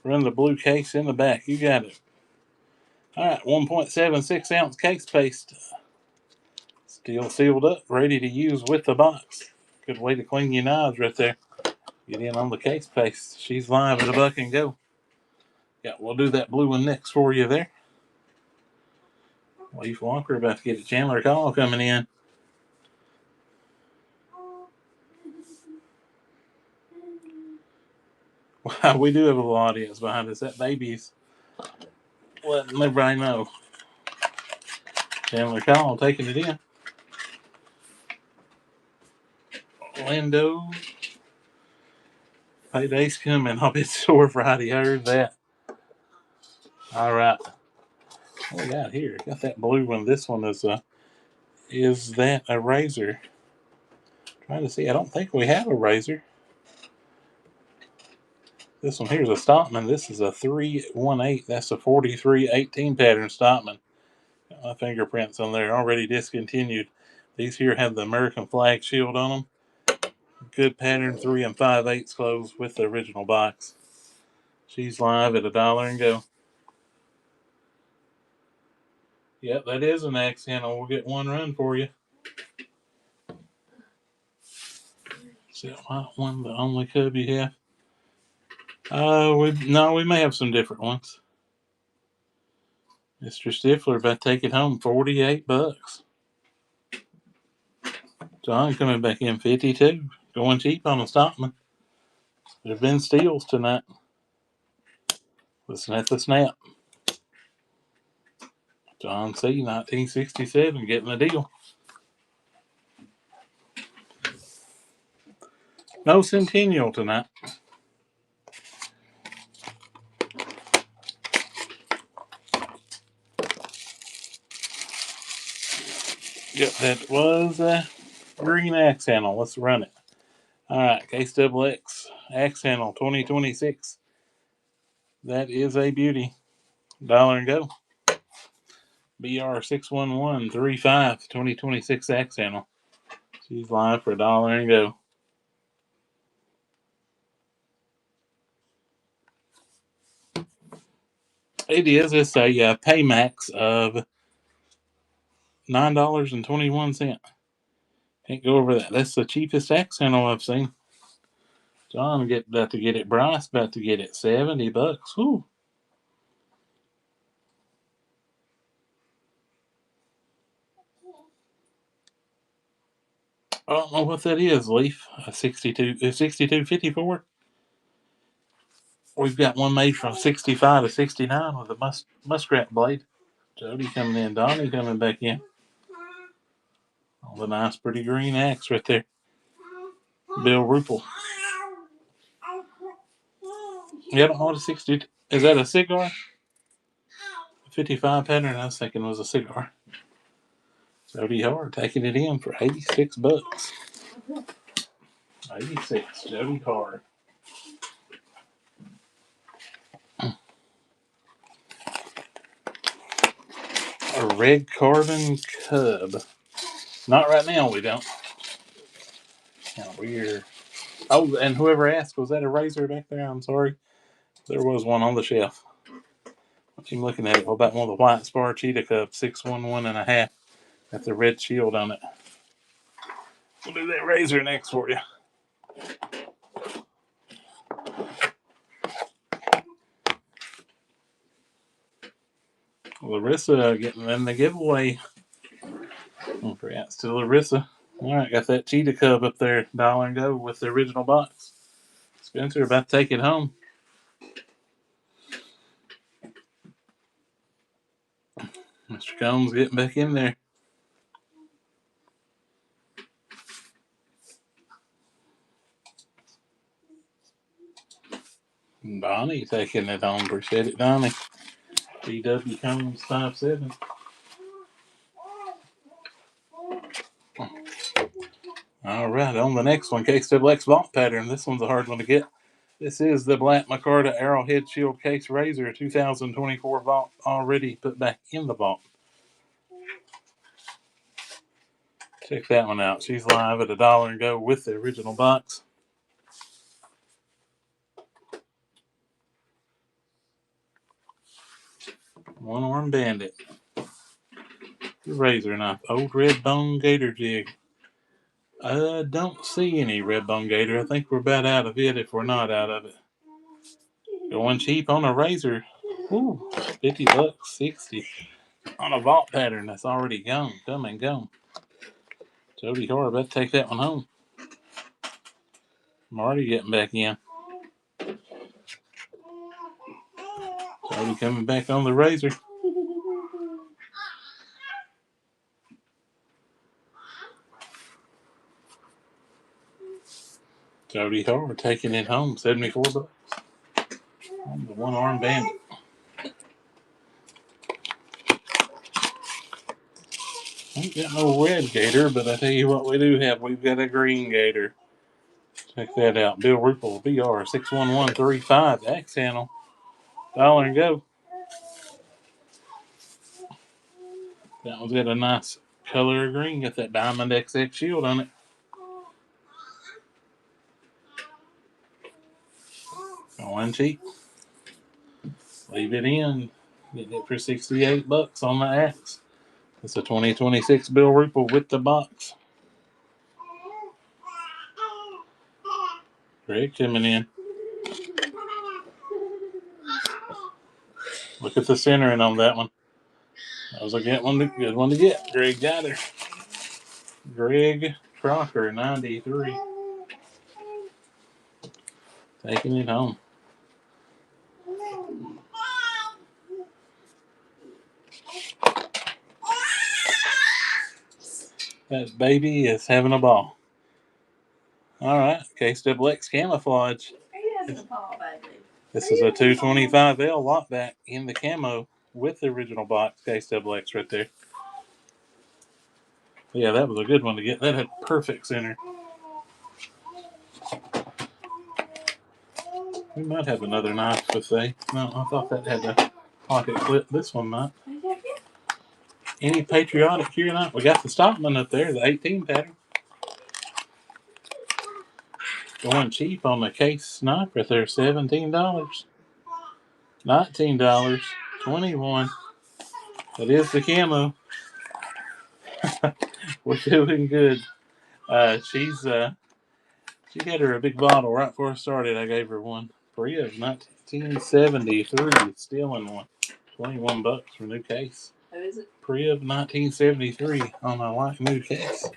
Run the blue case in the back. You got it. Alright, 1.76 ounce case paste. Still sealed up, ready to use with the box. Good way to clean your knives right there. Get in on the case paste. She's live at a buck and go. Yeah, we'll do that blue one next for you there. Leaf Walker about to get a Chandler call coming in. Wow, we do have a little audience behind us. That baby's letting everybody know. Chandler call taking it in. Orlando. Payday's coming. I'll be sore Friday. I heard that. All right. What we got here? Got that blue one. This one is that a razor? Trying to see. I don't think we have a razor. This one here's a Stockman. This is a 318. That's a 4318 pattern Stockman. Got my fingerprints on there. Already discontinued. These here have the American flag shield on them. Good pattern, 3 5/8 close with the original box. She's live at $1 and go. Yep, that is an accidental. We'll get one run for you. Is that white one the only cub you have? We may have some different ones. Mr. Stifler about to take it home, $48. John coming back in 52. Going cheap on a Stockman. There have been steals tonight. Listen at the snap. John C. 1967 getting a deal. No Centennial tonight. Yep, that was a green axe handle. Let's run it. All right, Case Double X axe handle 2026. That is a beauty. $1 and go. BR 61135 2026 axe handle. She's live for $1 and go. It is. It's a Paymax of $9.21. Can't go over that. That's the cheapest axe handle I've seen. John about to get it. Bryce about to get it. $70. Whew. I don't know what that is, Leaf. A 6254. We've got one made from 65 to 69 with a muskrat blade. Jody coming in. Donnie coming back in. Oh, the nice, pretty green axe right there. Bill Rupel. Yeah, I don't know what a 60. Is that a cigar? 55 pattern, I was thinking was a cigar. Jody Hard taking it in for $86. 86. Jody Hard. A red carbon cub. Not right now, we don't. Kind of weird. Oh, and whoever asked, was that a razor back there? I'm sorry. There was one on the shelf. I'm looking at it. What about one of the white spar cheetah cubs, 611 and a half? Got the red shield on it. We'll do that razor next for you. Larissa getting in the giveaway. Congrats to Larissa. All right, got that cheetah cub up there, $1 and go with the original box. Spencer about to take it home. Mr. Combs getting back in there. Donnie taking it home. Appreciate it, Donnie. BW Combs 57. All right, on the next one, KSWX vault pattern. This one's a hard one to get. This is the Black Micarta Arrowhead Shield Case Razor 2024 vault, already put back in the vault. Check that one out. She's live at $1 and go with the original box. One Arm Bandit. Razor knife. Old red bone gator jig. Don't see any red bone gator. I think we're about out of it if we're not out of it. Going cheap on a razor. Ooh, $50, 60 on a vault pattern that's already gone. Come and gone. Jody Hart, better take that one home. Marty getting back in. Jody coming back on the razor. Jody Hart taking it home. $74 on the One Arm Bandit. Ain't got no red gator, but I tell you what we do have. We've got a green gator. Check that out. Bill Ripple, BR 61135. Axe handle. $1 and go. That one's got a nice color of green. Got that Diamond XX shield on it. Going cheap. Leave it in. Getting it for $68 on the axe. It's a 2026 Bill Ripple with the box. Greg coming in. Look at the centering on that one. That was a good one to get. Greg got her. Greg Crocker, 93. Taking it home. That baby is having a ball. All right, KSWX Camouflage. This is a 225L lockback in the camo with the original box. KSWX right there. Yeah, that was a good one to get. That had perfect center. We might have another knife to say. No, I thought that had a pocket clip. This one might. Any patriotic here tonight? We got the Stockman up there, the 18 pattern. Going cheap on the case snipe right there, $17. $19. $21. That is the camo. We're doing good. She had her a big bottle right before I started. I gave her one. Free of 1973, still in one. $21 for a new case. Who is it? Pre of 1973 on a light new case.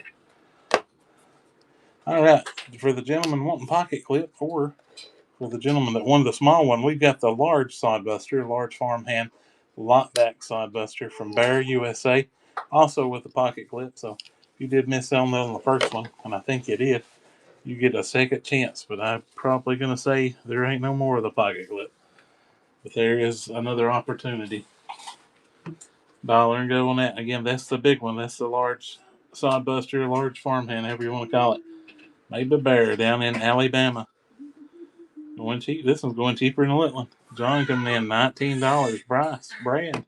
All right, for the gentleman wanting pocket clip, or for the gentleman that won the small one, we've got the large sodbuster, large farmhand lockback sodbuster from Bear USA, also with the pocket clip. So if you did miss out on the first one, and I think you did, you get a second chance. But I'm probably going to say there ain't no more of the pocket clip. But there is another opportunity. $1 and go on that. Again, that's the big one. That's the large sodbuster, large farmhand, however you want to call it. Made by Bear down in Alabama. Going cheap. This one's going cheaper than the little one. John coming in, $19. Bryce, Brad,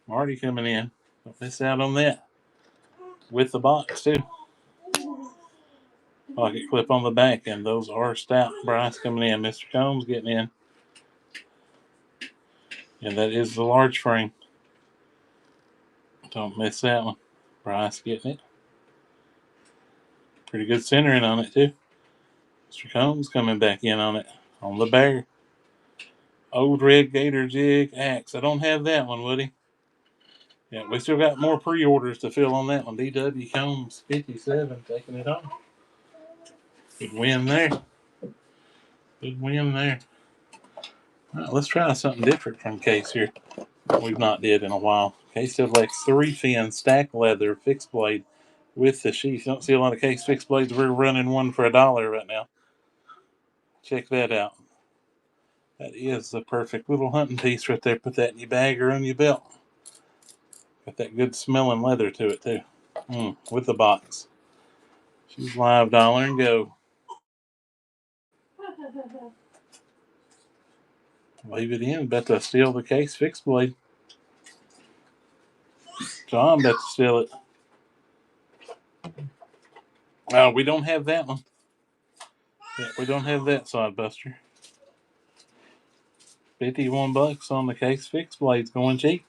Marty coming in. Don't miss out on that. With the box, too. Pocket clip on the back, and those are stout. Bryce coming in. Mr. Combs getting in. And that is the large frame. Don't miss that one. Bryce getting it. Pretty good centering on it, too. Mr. Combs coming back in on it. On the bear. Old Red Gator Jig Axe. I don't have that one, Woody. Yeah, we still got more pre-orders to fill on that one. D.W. Combs 57 taking it home. Good win there. Good win there. All right, let's try something different from Case here. We've not did in a while. Case Double X 3-fin stack leather fixed blade with the sheath. You don't see a lot of Case fixed blades. We're running one for $1 right now. Check that out. That is the perfect little hunting piece right there. Put that in your bag or on your belt. Got that good smelling leather to it too. With the box. She's live $1 and go. Leave it in. Bet to steal the Case fixed blade. John bet to steal it. Oh, we don't have that one. Yeah, we don't have that side buster. $51 on the Case fixed blades, going cheap.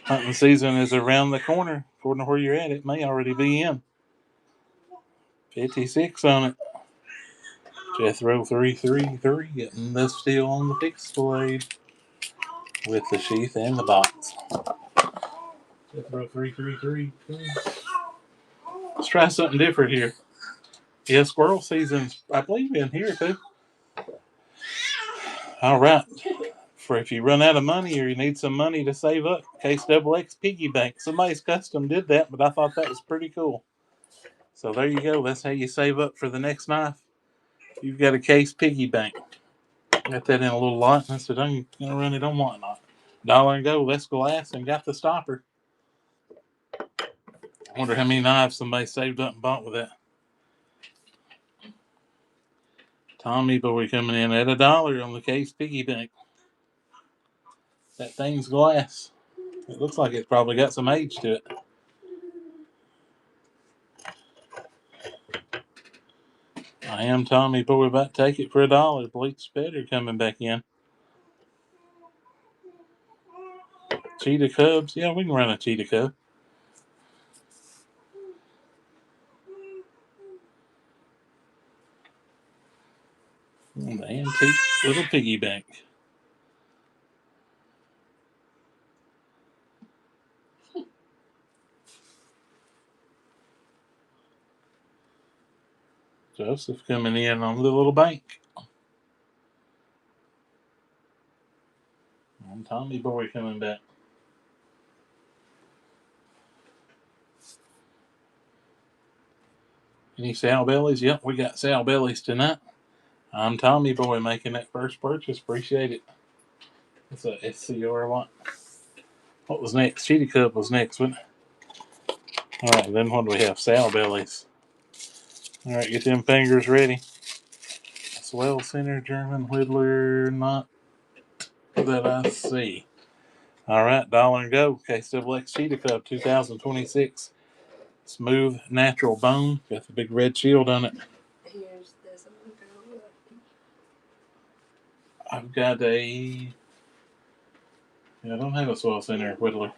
Hunting season is around the corner. According to where you're at, it may already be in. 56 on it. Jethro 333 getting the steal on the fixed blade with the sheath and the box. Jethro 333. Let's try something different here. Yeah, squirrel season's, I believe, in here too. All right. For if you run out of money or you need some money to save up, Case Double X piggy bank. Somebody's custom did that, but I thought that was pretty cool. So there you go. That's how you save up for the next knife. You've got a Case piggy bank. Got that in a little lot. I said, I'm going to run it on whatnot. $1 and go. Let's glass and got the stopper. I wonder how many knives somebody saved up and bought with that. Tommy Boy coming in at $1 on the Case piggy bank. That thing's glass. It looks like it's probably got some age to it. I am Tommy Boy about to take it for $1. Bleach Better coming back in. Cheetah Cubs. Yeah, we can run a Cheetah Cub. The antique little piggy bank. Joseph coming in on the little bank. And Tommy Boy coming back. Any Sal Bellies? Yep, we got Sal Bellies tonight. I'm Tommy Boy making that first purchase. Appreciate it. It's a SCR lot. What was next? Cheetah Cub was next, wasn't it? All right, then what do we have? Sal Bellies. All right, get them fingers ready. Swell Center, German Whittler, not that I see. All right, $1 and go. Case Double X Cheetah Cub 2026. Smooth natural bone. Got the big red shield on it. Here's this one. I've got a. Yeah, I don't have a Swell Center Whittler.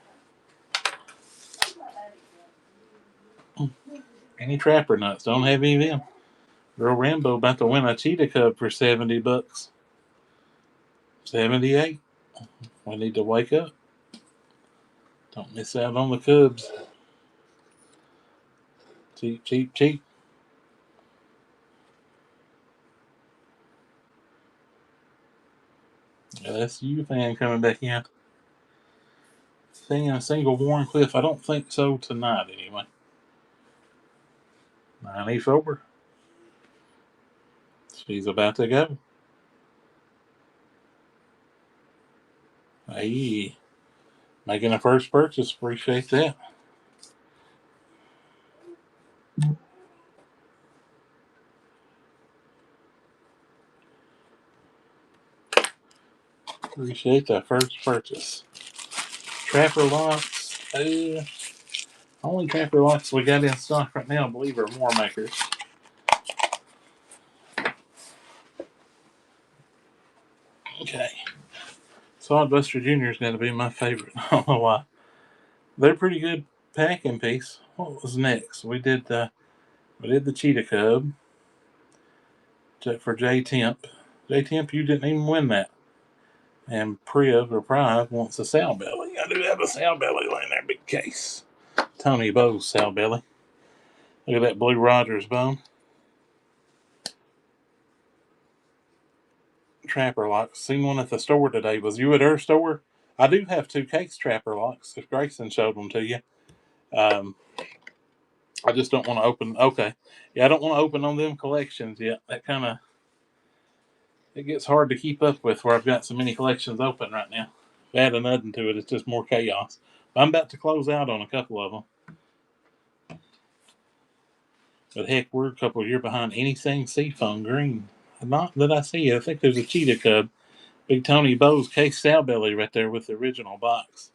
Any Trapper Nuts. Don't have any of them. Girl Rambo about to win a Cheetah Cub for $70. 78. We need to wake up. Don't miss out on the Cubs. Cheap, cheap, cheap. LSU fan coming back in. Seeing a single Warncliffe? I don't think so tonight, anyway. 94. She's about to go. Hey, making a first purchase. Appreciate that. Appreciate that first purchase. Trapper locks. Only Trapper locks we got in stock right now, I believe, are War Makers. Okay. Sodbuster Jr. is going to be my favorite. I don't know why. They're pretty good. packing piece. What was next? We did the Cheetah Cub for J Temp. J Temp, you didn't even win that. And Priv wants a sow belly. I do have a sow belly laying there, big case. Tony Bowes sow belly. Look at that Blue Rogers bone. Trapper locks. Seen one at the store today. Was you at her store? I do have 2 case trapper locks. If Grayson showed them to you, I just don't want to open. Okay, yeah, I don't want to open on them collections yet. That kind of it gets hard to keep up with where I've got so many collections open right now. If I add another to it, it's just more chaos. I'm about to close out on a couple of them. But heck, we're a couple of years behind anything Seafoam Green. Not that I see it. I think there's a Cheetah Cub. Big Tony Bowes case sow belly right there with the original box.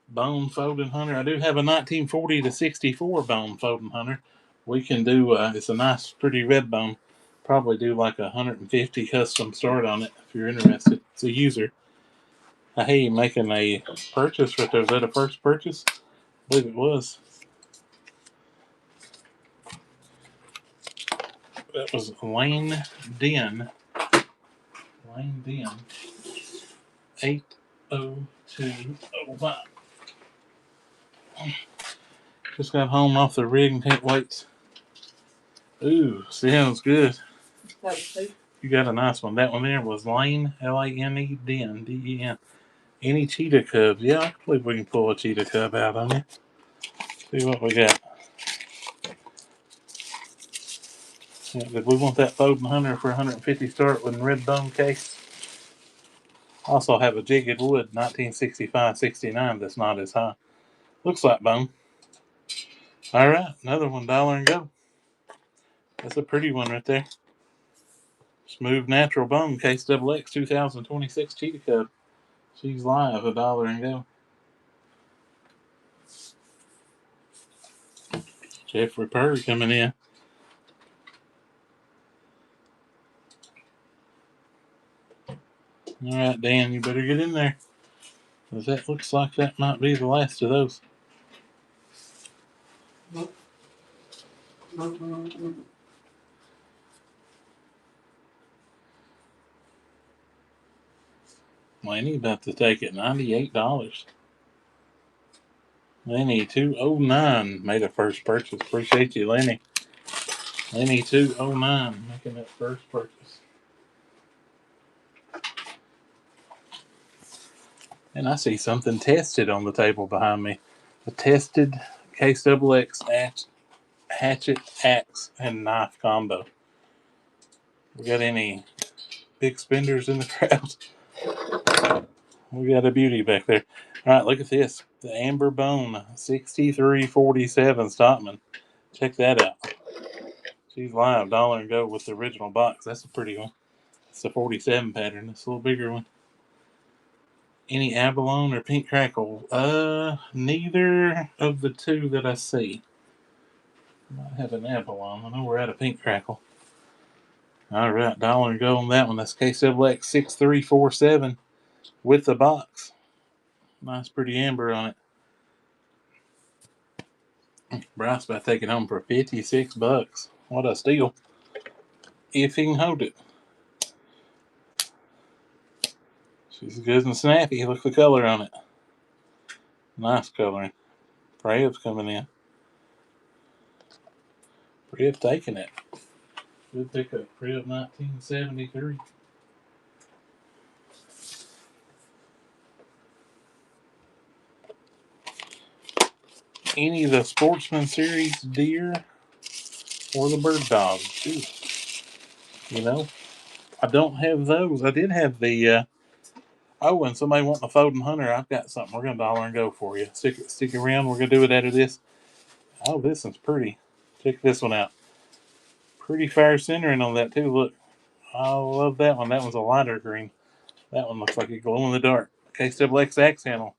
Bone Folding Hunter. I do have a 1940 to 64 Bone Folding Hunter. We can do, it's a nice, pretty red bone. Probably do like 150 custom start on it if you're interested. It's a user. I hear you making a purchase right there. Was that a first purchase? I believe it was. That was Lane Den. Lane Den. 80205. Just got home off the rig and can't wait. Ooh, sounds good. That was who? You got a nice one. That one there was Lane, Lane, Den, Den. Any Cheetah Cubs? Yeah, I believe we can pull a Cheetah Cub out on you. See what we got. Yeah, did we want that Folding Hunter for 150 start with a red bone case? Also have a Jigged Wood 1965-69 that's not as high. Looks like bone. Alright, another $1 and go. That's a pretty one right there. Smooth Natural Bone Case XX 2026 Cheetah Cub. She's live, $1 and go. Jeffrey Purr coming in. Alright, Dan, you better get in there. Because that looks like that might be the last of those. Lenny about to take it $98. Lenny 209 made a first purchase. Appreciate you, Lenny. Lenny 209 making that first purchase. And I see something tested on the table behind me. A tested Case XX hatchet, axe, and knife combo. We got any big spenders in the crowd? We got a beauty back there. All right, look at this. The Amber Bone 6347 Stockman. Check that out. She's live, $1 and go with the original box. That's a pretty one. It's a 47 pattern. It's a little bigger one. Any abalone or pink crackle? Neither of the two that I see. Might have an abalone. I know we're at a pink crackle. All right, $1 and go on that one. That's KXX 6347 with the box. Nice, pretty amber on it. Bryce about to take it home for $56. What a steal! If he can hold it. She's good and snappy. Look at the color on it. Nice coloring. Prev's coming in. Prev taking it. Good pickup. Prev 1973. Any of the Sportsman Series deer or the bird dog? Ooh. You know, I don't have those. I did have the. Oh, and somebody wanting a Folding Hunter. I've got something. We're gonna $1 and go for you. Stick around. We're gonna do it out of this. Oh, this one's pretty. Check this one out. Pretty fire centering on that too. Look, I love that one. That one's a lighter green. That one looks like a glow in the dark. KXX axe handle.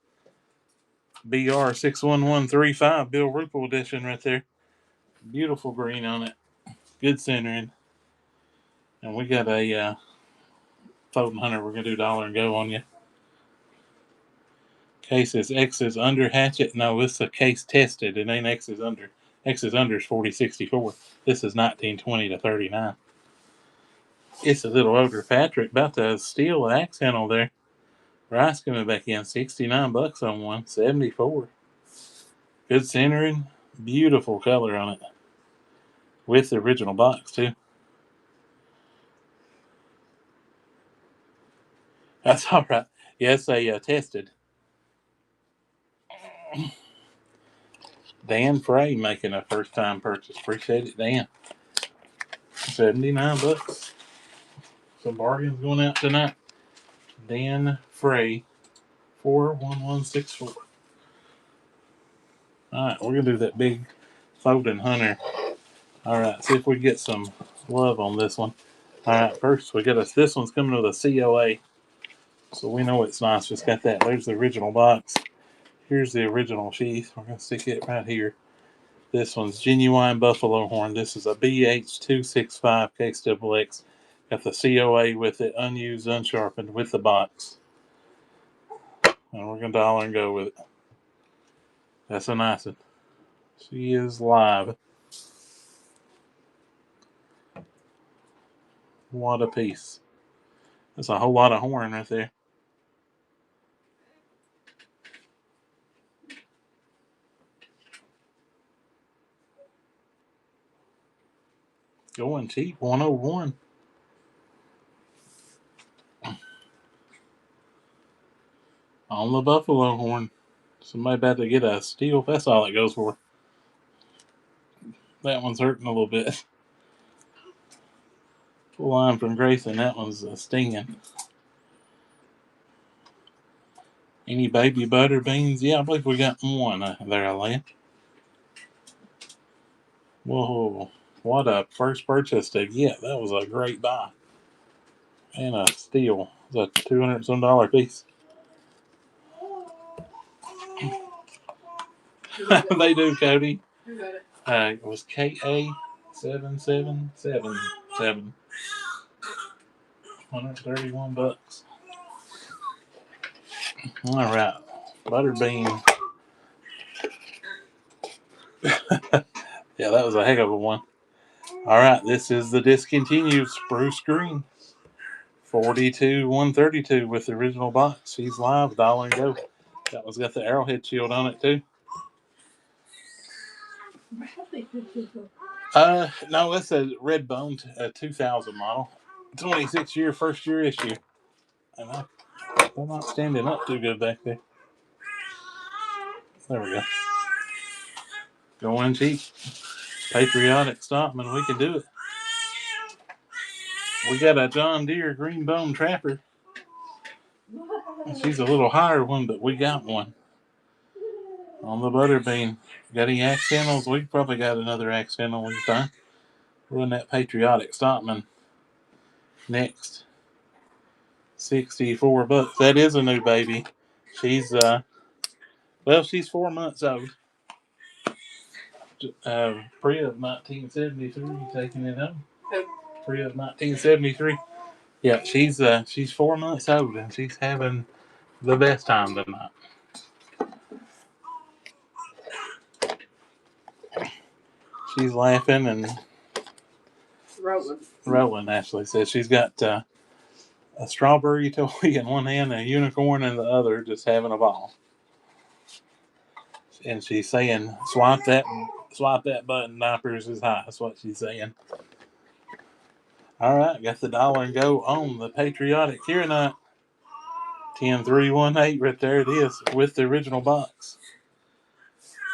BR 61135 Bill Rupel edition right there. Beautiful green on it. Good centering. And we got a Folding Hunter. We're gonna do $1 and go on you. Case is X's under hatchet. No, this is a case tested. It ain't X's under. X's under is 4064. This is 1920 to 39. It's a little older Patrick. About to steal the axe handle there. Rice coming back in. $69 on one. 74. Good centering. Beautiful color on it. With the original box, too. That's all right. Yes, they tested. Dan Frey making a first time purchase. Appreciate it, Dan. $79. Some bargains going out tonight. Dan Frey, 41164. Alright, we're going to do that big folding hunter. Alright, see if we get some love on this one. Alright, first we got us. This one's coming with a COA. So we know it's nice. Just got that. There's the original box. Here's the original sheath. We're going to stick it right here. This one's genuine buffalo horn. This is a BH265 KXXX. Got the COA with it, unused, unsharpened, with the box. And we're going to dollar and go with it. That's a nice one. She is live. What a piece. That's a whole lot of horn right there. Going cheap, 101. On the buffalo horn. Somebody about to get a steal. That's all it goes for. That one's hurting a little bit. Full line from Grayson. That one's stinging. Any baby butter beans? Yeah, I believe we got one there, Alan. Whoa. What a first purchase to get. That was a great buy. And a steal. It's a $200 some piece. They do, Cody. Who got it? It was KA7777. $131. All right, butterbean. Yeah, that was a heck of a one. All right, this is the discontinued spruce green. 42,132 with the original box. She's live, dollar and go. That one's got the arrowhead shield on it too. No, that's a red bone, 2000 model, 26 year, first year issue. And they're not standing up too good back there. There we go. Going cheap. Patriotic stockman, we can do it. We got a John Deere green bone trapper. She's a little higher one, but we got one. On the butterbean. Got any axe handles? We probably got another axe handle we can find. Run that patriotic stockman next. $64. That is a new baby. She's she's 4 months old. Priya of 1973 taking it home. Priya of 1973. Yeah, she's 4 months old and she's having the best time tonight. She's laughing and rolling. Ashley says she's got a strawberry toy in one hand and a unicorn in the other, just having a ball. And she's saying, swipe that button, diapers is high. That's what she's saying. All right, got the dollar and go on the patriotic Kieranite. 10318 right there it is with the original box.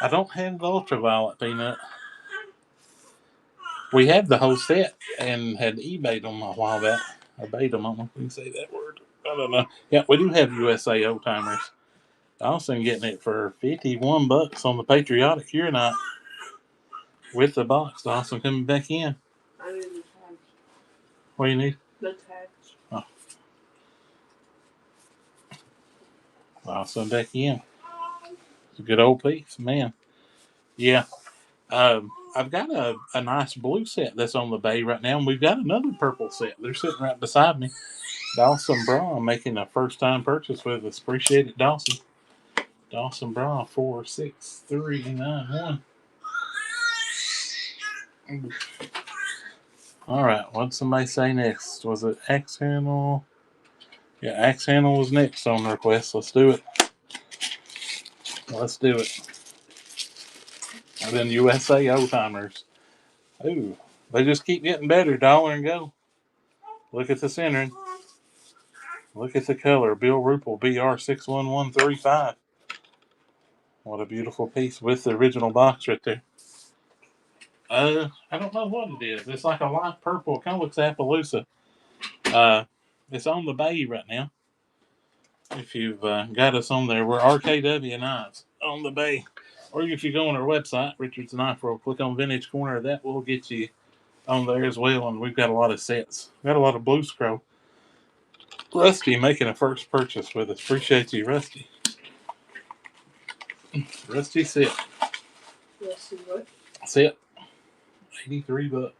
I don't have the ultraviolet peanut. We had the whole set and had eBayed them a while back. I bait them. I don't know if we can say that word. I don't know. Yeah, we do have USA old timers. Dawson getting it for $51 on the patriotic Kieranite with the box. Dawson coming back in. I need the tags. What do you need? The tags. Oh. Dawson back in. It's a good old piece, man. Yeah. I've got a nice blue set that's on the bay right now, and we've got another purple set. They're sitting right beside me. Dawson Braun making a first time purchase with us. Appreciate it, Dawson. Dawson Bra 46391. All right, what'd somebody say next? Was it Axe Handle? Yeah, Axe Handle was next on the request. Let's do it. Let's do it. And then USA Old Timers. Ooh, they just keep getting better. Dollar and go. Look at the centering. Look at the color. Bill Ruppel BR61135. What a beautiful piece with the original box right there. I don't know what it is. It's like a light purple. It kind of looks Appaloosa. It's on the bay right now. If you've got us on there, we're RKW Knives on the bay. Or if you go on our website, Richard's Knife World, click on Vintage Corner. That will get you on there as well. And we've got a lot of sets. We've got a lot of Blue Scroll. Rusty making a first purchase with us. Appreciate you, Rusty. Rusty set. Yes, you would. Set. $83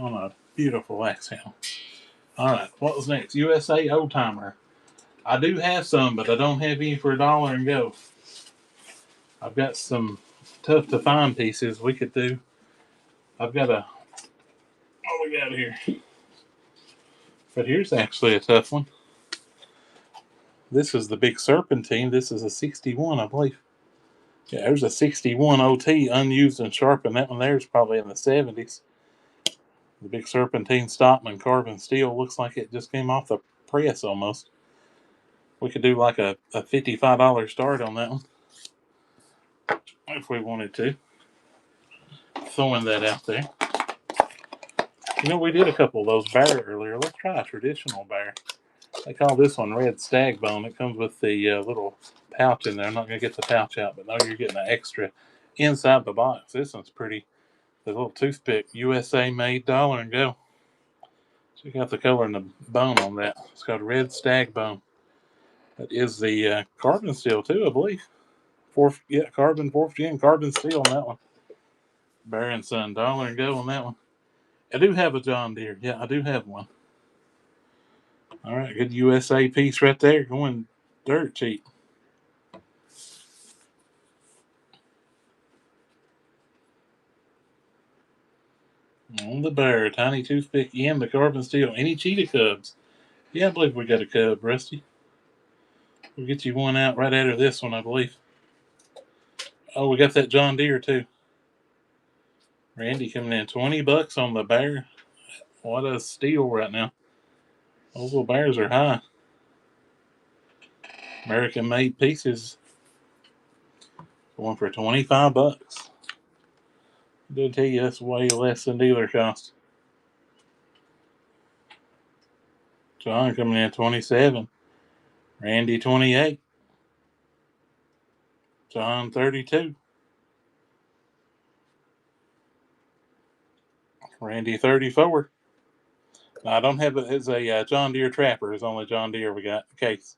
on a beautiful axe handle. All right, what was next? USA Old Timer. I do have some, but I don't have any for $1 and go. I've got some tough to find pieces we could do. I've got a. What we got here? But here's actually a tough one. This is the big serpentine. This is a 61, I believe. Yeah, there's a 61 OT unused and sharpened. That one there is probably in the 70s. The big serpentine Stockman carbon steel looks like it just came off the press almost. We could do like a $55 start on that one if we wanted to. Throwing that out there. You know, we did a couple of those bear earlier. Let's try a traditional bear. They call this one red stag bone. It comes with the little pouch in there. I'm not going to get the pouch out, but no, you're getting an extra inside the box. This one's pretty. The little toothpick, USA made, $1 and go. Check out the color and the bone on that. It's called red stag bone. That is the carbon steel too, I believe. Carbon 4th gen carbon steel on that one. Bear and Son, $1 and go on that one. I do have a John Deere. Yeah, I do have one. All right, good USA piece right there, going dirt cheap. On the bear, tiny toothpick and the carbon steel. Any cheetah cubs? Yeah, I believe we got a cub, Rusty. We'll get you one out right after this one, I believe. Oh, we got that John Deere too. Randy coming in $20 on the bear. What a steal right now. Those little bears are high. American made pieces going for $25. Did tell you that's way less than dealer cost. John coming in 27. Randy 28. John 32. Randy 34. I don't have it as a John Deere Trapper. It's only John Deere we got in the case.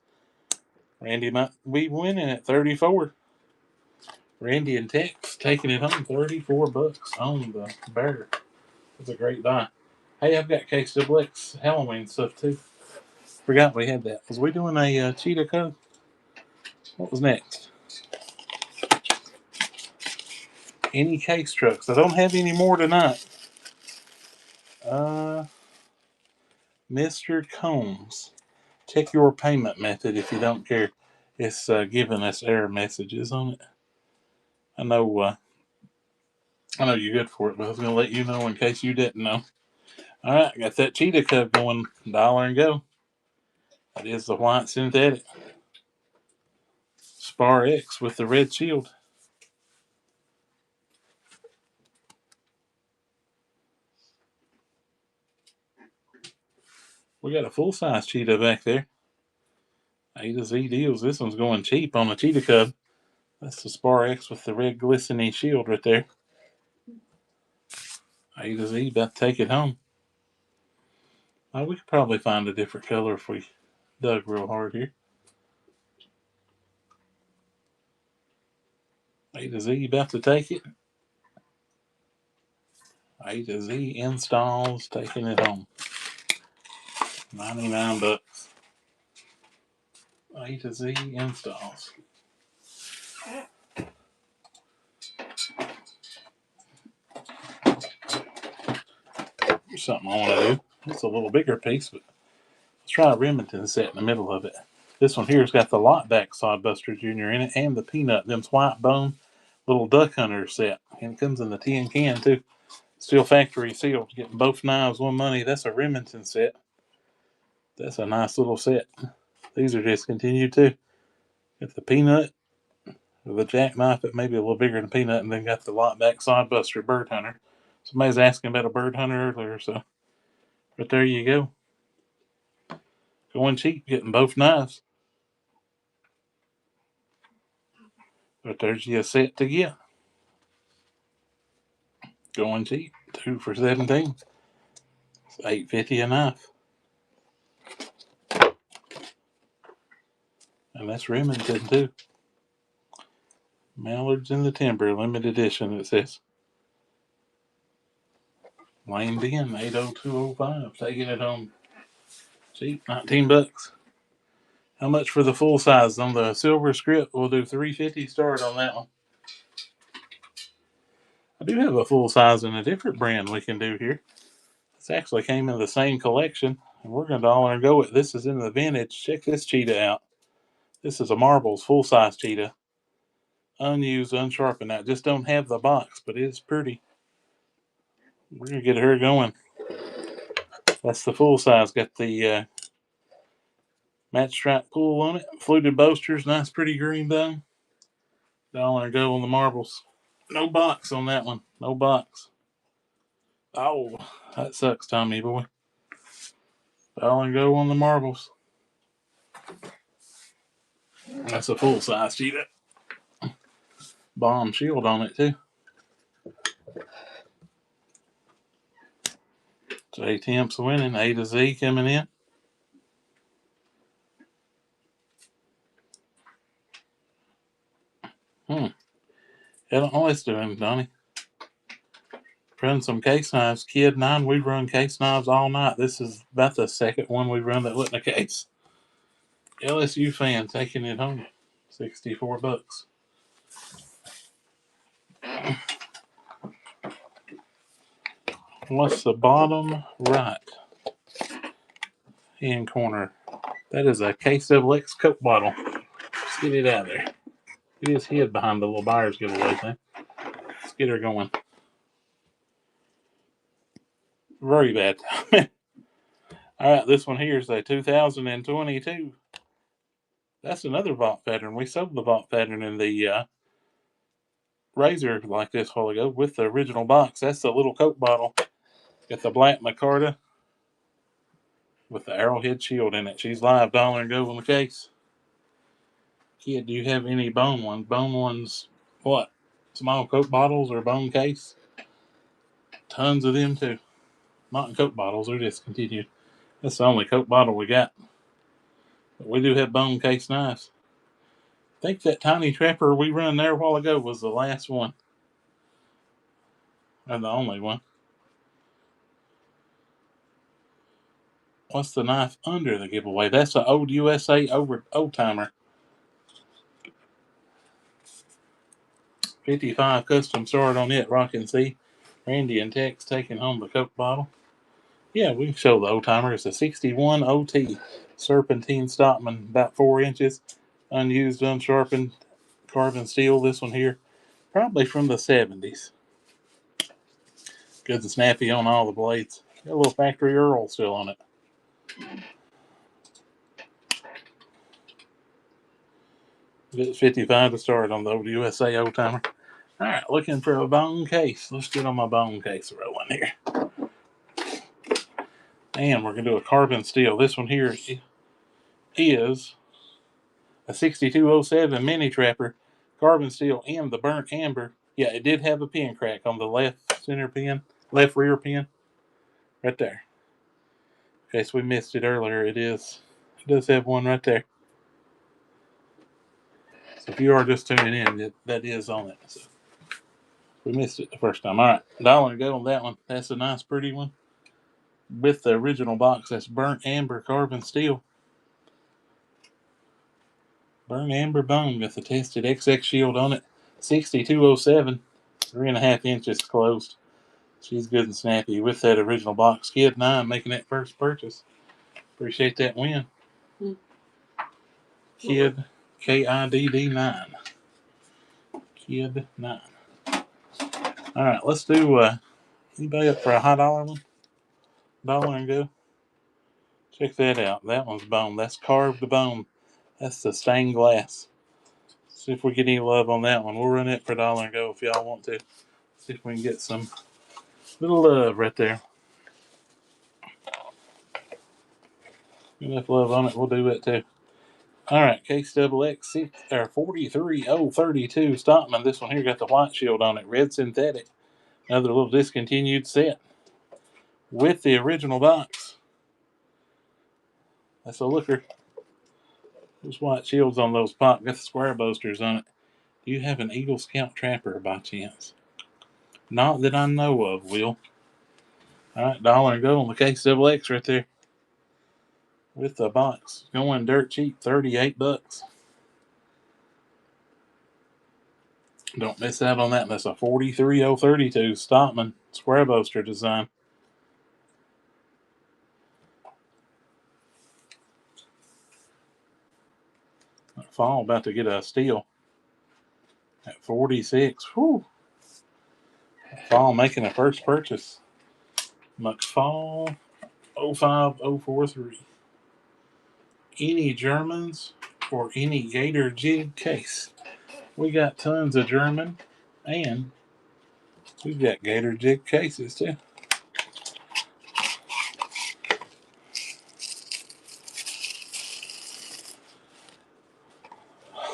Randy might be winning at 34. Randy and Tex taking it home $34 on the bear. It's a great buy. Hey, I've got Case Double X Halloween stuff too. Forgot we had that. Was we doing a cheetah cub? What was next? Any case trucks? I don't have any more tonight. Mr. Combs, check your payment method if you don't care. It's giving us error messages on it. I know you're good for it, but I was going to let you know in case you didn't know. All right, got that cheetah cub going $1 and go. That is the white synthetic Spar X with the red shield. We got a full size cheetah back there. A to Z deals. This one's going cheap on the cheetah cub. That's the Spar X with the red glistening shield right there. A to Z about to take it home. We could probably find a different color if we dug real hard here. A to Z about to take it. A to Z installs, taking it home. $99. A to Z installs. Here's something I want to do. It's a little bigger piece, but let's try a Remington set in the middle of it. This one here's got the Lockback Sodbuster Jr. in it and the Peanut, them's white bone little duck hunter set. And it comes in the tin can too. Still factory sealed. Getting both knives, one money. That's a Remington set. That's a nice little set. These are discontinued too. Got the Peanut with a jackknife that may be a little bigger than Peanut, and then got the Lockback Sodbuster Bird Hunter. Somebody's asking about a bird hunter earlier, so but there you go. Going cheap, getting both knives. But there's you a set to get. Going cheap, 2 for $17. It's $8.50 a knife. And that's Remington too. Mallards in the Timber, limited edition, it says. Lane Den, 80205. Taking it home cheap, $19. How much for the full size on the silver script? We'll do $3.50 start on that one. I do have a full size in a different brand we can do here. This actually came in the same collection, and we're going to dollar and go it. This is in the vintage. Check this cheetah out. This is a Marbles full size cheetah. Unused, unsharpened. Now, just don't have the box, but it's pretty. We're going to get her going. That's the full size. Got the match stripe pull on it. Fluted bolsters. Nice, pretty green bone. Dollar and go on the Marbles. No box on that one. No box. Oh, that sucks, Tommy boy. Dollar and go on the Marbles. That's a full size cheetah. Bomb shield on it too. So A-Temp's winning. A to Z coming in. I don't know what it's doing, Donnie. Run some case knives. Kid 9, we run case knives all night. This is about the second one we run that wasn't a case. LSU fan taking it home. $64. What's the bottom right hand corner? That is a K-X Coke bottle. Let's get it out of there. It is hid behind the little buyer's giveaway thing. Let's get her going. Very bad. All right, this one here is a 2022. That's another vault pattern. We sold the vault pattern in the razor like this a while ago with the original box. That's the little Coke bottle. Got the black micarta with the arrowhead shield in it. She's live, dollar and go on the case. Kid, do you have any bone ones? Bone ones, what? Small Coke bottles or bone case? Tons of them too. Not in Coke bottles, they're discontinued. That's the only Coke bottle we got. But we do have bone case knives. I think that tiny trapper we run there a while ago was the last one. And the only one. What's the knife under the giveaway? That's an old USA old timer. 55 custom start on it. Rockin' C. Randy and Tex taking home the Coke bottle. Yeah, we can show the old timer. It's a 61 OT serpentine Stockman, about 4 inches. Unused, unsharpened carbon steel. This one here, probably from the 70s. Good and snappy on all the blades. Got a little factory Earl still on it. It's 55 to start on the old USA old timer. All right, looking for a bone case. Let's get on my bone case rolling here. And we're going to do a carbon steel. This one here is a 6207 mini trapper, carbon steel, and the burnt amber. Yeah, it did have a pin crack on the left center pin, left rear pin, right there. In case we missed it earlier, it does have one right there. So if you are just tuning in, that is on it. So we missed it the first time. All right, dollar and go on that one. That's a nice, pretty one with the original box. That's burnt amber carbon steel. Burn Amber Bone got the tested XX shield on it. 6207. 3.5 inches closed. She's good and snappy with that original box. Kid 9 making that first purchase. Appreciate that win. Kid KIDD 9. Kid 9. Alright, let's do anybody up for a high dollar one? Dollar and go. Check that out. That one's bone. That's carved bone. That's the stained glass. See if we get any love on that one. We'll run it for a dollar and go if y'all want to. See if we can get some little love right there. Enough love on it, we'll do it too. Alright, Case Double X 43032 Stockman. This one here got the white shield on it. Red synthetic. Another little discontinued set. With the original box. That's a looker. Those white shields on those pop got the square boasters on it. Do you have an Eagle Scout Trapper by chance? Not that I know of, Will. Alright, dollar and go on the Case Double X right there. With the box. Going dirt cheap, 38 bucks. Don't miss out on that. That's a 43032 Stockman square boaster design. Fall about to get a steal at 46. Whew. Fall making a first purchase. McFall 05043. Any Germans or any Gator Jig case? We got tons of German and we've got Gator Jig cases too.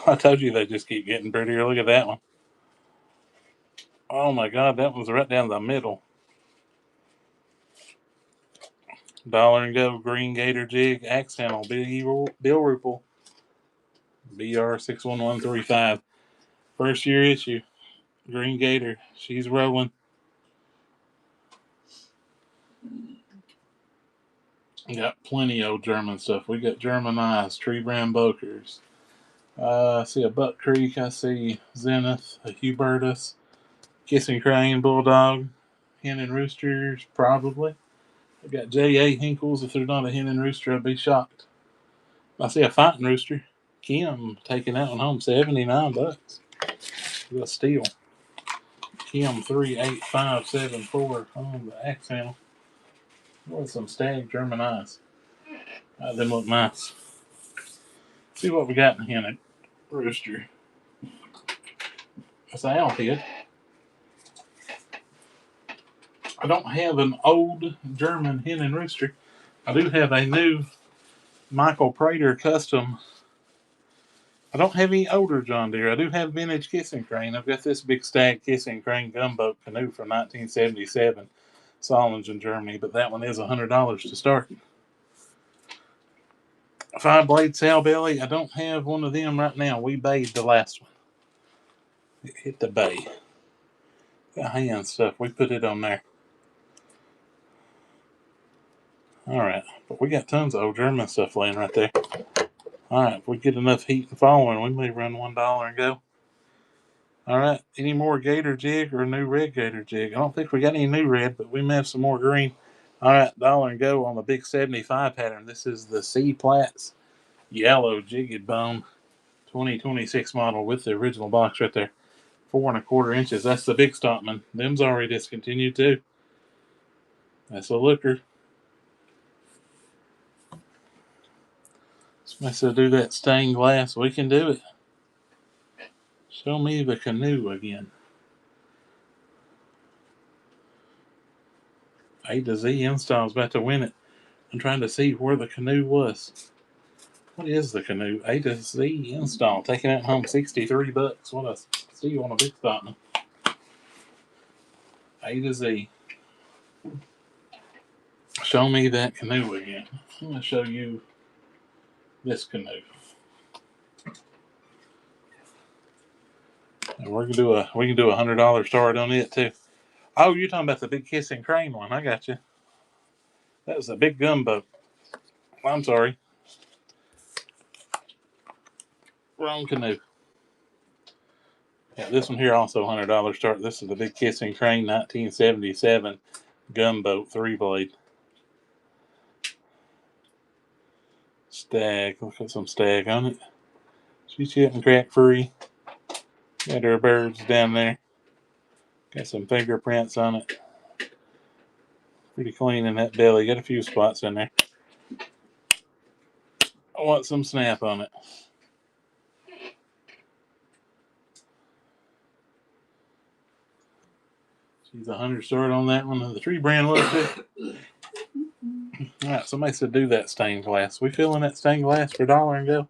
I told you they just keep getting prettier. Look at that one. Oh my God, that one's right down the middle. Dollar and go green Gator Jig accidental Bill Rupel BR61135. First year issue. Green Gator. She's rolling. Got plenty of German stuff. We got German Eyes, Tree Brand Bokers. I see a Buck Creek. I see Zenith, a Hubertus, Kissing Crane, Bulldog, Hen and Roosters, probably. I got J.A. Hinkles. If there's not a Hen and Rooster, I'd be shocked. I see a Fighting Rooster. Kim taking that one home, 79 bucks. A steal. Kim 38574 on the Axel. With some Stag German Eyes. Them look nice. See what we got in Hen and Rooster. That's an owl head. I don't have an old German Hen and Rooster. I do have a new Michael Prater custom. I don't have any older John Deere. I do have vintage Kissing Crane. I've got this big Stag Kissing Crane gunboat canoe from 1977, Solingen, Germany, but that one is $100 to start. 5-blade sow belly. I don't have one of them right now. We bayed the last one. It hit the bay. Got hand stuff. We put it on there. Alright, but we got tons of old German stuff laying right there. Alright, if we get enough heat and following, we may run $1 and go. Alright, any more Gator Jig or new red Gator Jig? I don't think we got any new red, but we may have some more green. Alright, $1 and go on the big 75 pattern. This is the C Platts yellow jigged bone 2026 model with the original box right there. 4 1/4 inches. That's the big Stockman. Them's already discontinued too. That's a looker. Somebody said do that stained glass. We can do it. Show me the canoe again. A to Z Install's about to win it. I'm trying to see where the canoe was. What is the canoe? A to Z Install. Taking it home 63 bucks. What a steal on a big Stockman. A to Z. Show me that canoe again. I'm going to show you this canoe. And we can do a $100 start on it too. Oh, you're talking about the big Kissing Crane one. I got you. That was a big gunboat. I'm sorry. Wrong canoe. Yeah, this one here also $100 start. This is the Big Kissing Crane 1977 gunboat 3-blade. Stag. Look at some stag on it. She's getting crack free. Got her birds down there. Got some fingerprints on it. Pretty clean in that belly. Got a few spots in there. I want some snap on it. She's $100 start on that one. The tree brand looks good. Alright, somebody said do that stained glass. We filling that stained glass for $1 and go?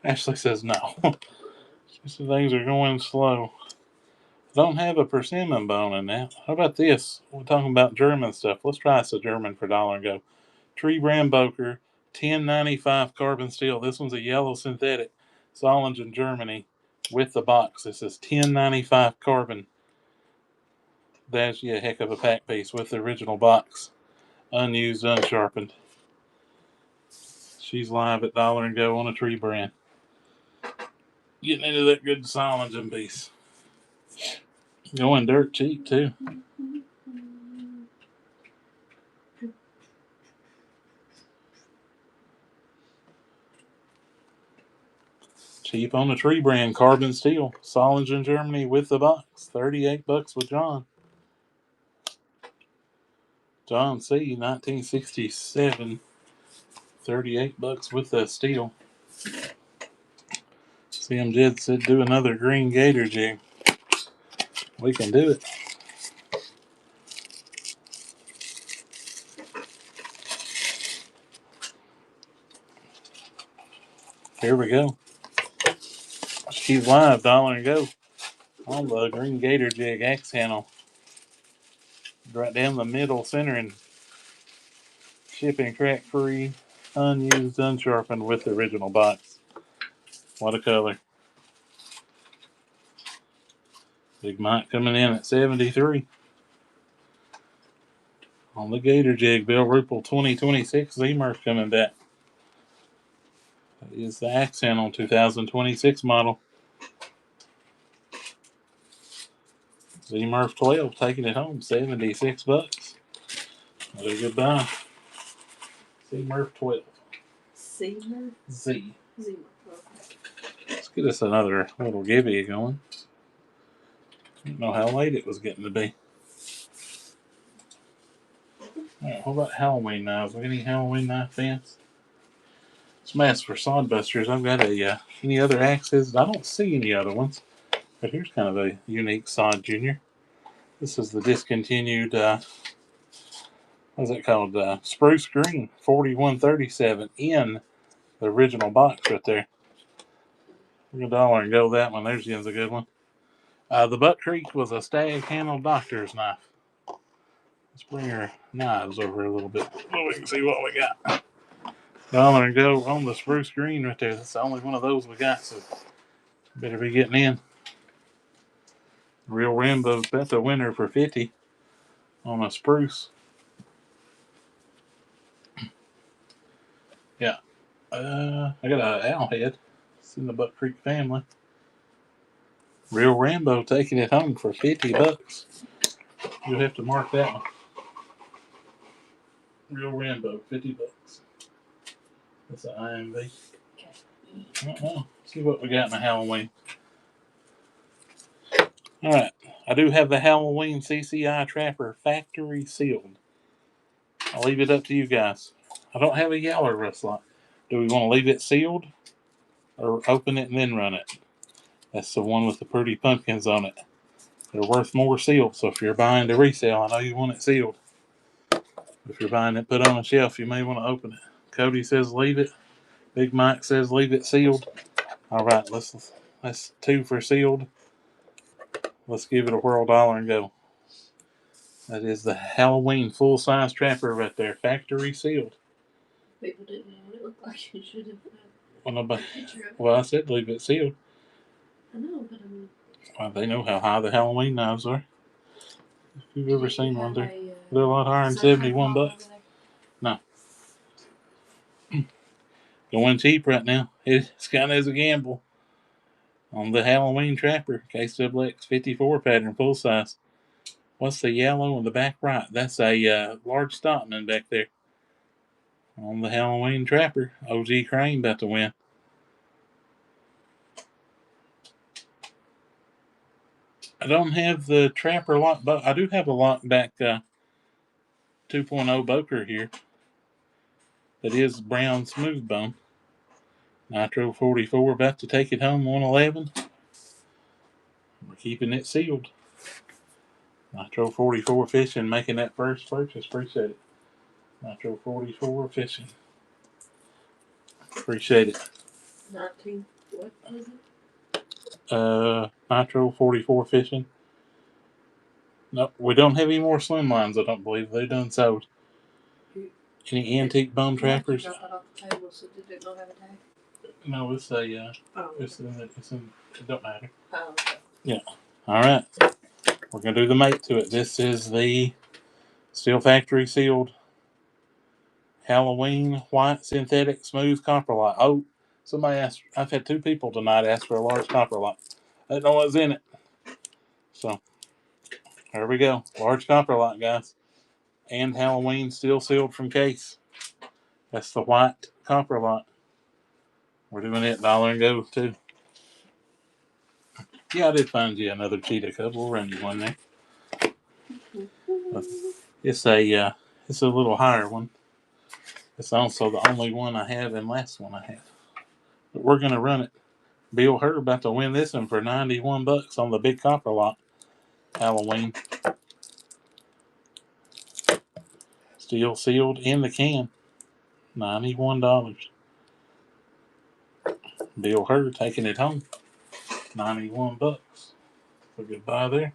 Ashley says no. She said things are going slow. Don't have a persimmon bone in that. How about this? We're talking about German stuff. Let's try some German for $1 and go. Tree brand Boker, 1095 carbon steel. This one's a yellow synthetic. Solingen, Germany, with the box. This is 1095 carbon. That's a heck of a pack piece with the original box. Unused, unsharpened. She's live at $1 and go on a tree brand. Getting into that good Solingen piece. Going dirt cheap too. Cheap on the tree brand, carbon steel. Solingen, Germany with the box. $38 with John. John C. 1967. $38 with the steel. CM Jed said do another green gator jig. We can do it. Here we go. She's live, $1 and go. On the green gator jig axe handle. Right down the middle, center, and shipping crack free, unused, unsharpened with the original box. What a color. Big Mike coming in at 73. On the gator jig, Bill Rupel 2026. Z-Murph coming back. That is the axe handle 2026 model. Z-Murph 12 taking it home, $76. What a good buy. Z-Murph 12. Seymour? Z. Seymour. Okay. Let's get us another little gibby going. Didn't know how late it was getting to be. Alright, what about Halloween knives? We got any Halloween knife fans? Smash for Sodbusters. I've got any other axes? I don't see any other ones. But here's kind of a unique Sod Junior. This is the discontinued, what's it called? Spruce Green 4137 in the original box right there. $1 and go that one. There's a good one. The Buck Creek was a stag handled doctor's knife. Let's bring our knives over a little bit so we can see what we got. $1 and go on the Spruce Green right there. That's the only one of those we got, so better be getting in. Real Rambo's bet the winner for 50 on a spruce. Yeah. I got an owl head. It's in the Buck Creek family. Real Rambo taking it home for $50. You'll have to mark that one. Real Rambo, $50. That's an IMV. See what we got in the Halloween. Alright. I do have the Halloween CCI Trapper factory sealed. I'll leave it up to you guys. I don't have a yellow rust lock. Do we want to leave it sealed or open it and then run it? That's the one with the pretty pumpkins on it. They're worth more sealed, so if you're buying to resale, I know you want it sealed. If you're buying it put on a shelf, you may want to open it. Cody says leave it. Big Mike says leave it sealed. Alright, that's 2 for sealed. Let's give it a whirl $1 and go. That is the Halloween full-size trapper right there. Factory sealed. People didn't know what it looked like. You should have Well, I said leave it sealed. I know, but I mean... Well, they know how high the Halloween knives are. If you've ever seen one, they're a lot higher than $71. No. Going cheap right now. It's kind of as a gamble. On the Halloween Trapper, KSWX 54 pattern, full size. What's the yellow on the back right? That's a large Stockman back there. On the Halloween Trapper, OG Crane about to win. I don't have the Trapper lock, but I do have a lockback 2.0 Boker here. That is brown smooth bone. Nitro 44 about to take it home, 111. We're keeping it sealed. Nitro 44 Fishing making that first purchase. Appreciate it. Nitro 44 Fishing. Appreciate it. 19. What is it? Nitro 44 Fishing. Nope, we don't have any more slimlines, I don't believe. They done sold. Any antique bone trappers? Got that off the table, so did it not have a tag? No, it's a, Oh, it's in, it don't matter. oh, okay. Yeah. Alright. We're going to do the mate to it. This is the Steel Factory sealed Halloween white synthetic smooth copper light. Oh, somebody asked, I've had 2 people tonight ask for a large copper light. I didn't know what was in it. So, there we go. Large copper light, guys. And Halloween still sealed from case. That's the white copper light. We're doing it $1 and go too. Yeah, I did find you another cheetah cub. We'll run you one there. It's a little higher one. It's also the only one I have and last one I have. But we're gonna run it. Bill Herr about to win this one for $91 on the big copper lot. Halloween. Still sealed in the can. $91. Bill Herr taking it home. $91. So goodbye there.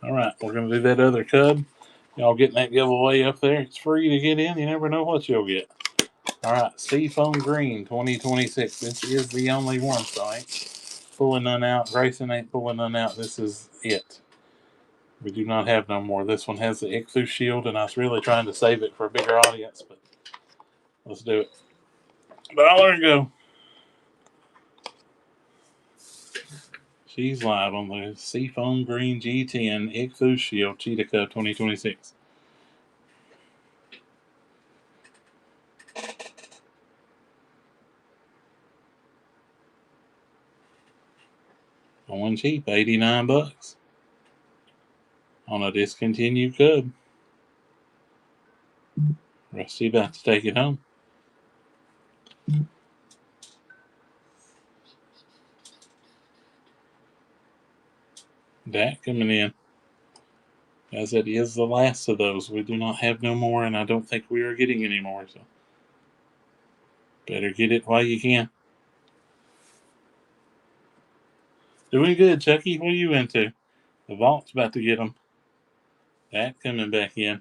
Alright, we're gonna do that other cub. Y'all getting that giveaway up there. It's free to get in. You never know what you'll get. Alright, Seafoam Green 2026. This is the only one, so I ain't pulling none out. Grayson ain't pulling none out. This is it. We do not have no more. This one has the Ichthus shield, and I was really trying to save it for a bigger audience, but let's do it. $1 and go. She's live on the Seafoam Green G10 Ichthus Shield Cheetah Cub 2026. Going cheap, $89 on a discontinued cub. Rusty about to take it home. That coming in. As it is the last of those. We do not have no more, and I don't think we are getting any more, so better get it while you can. Doing good, Chucky. What are you into? The vault's about to get them. That coming back in.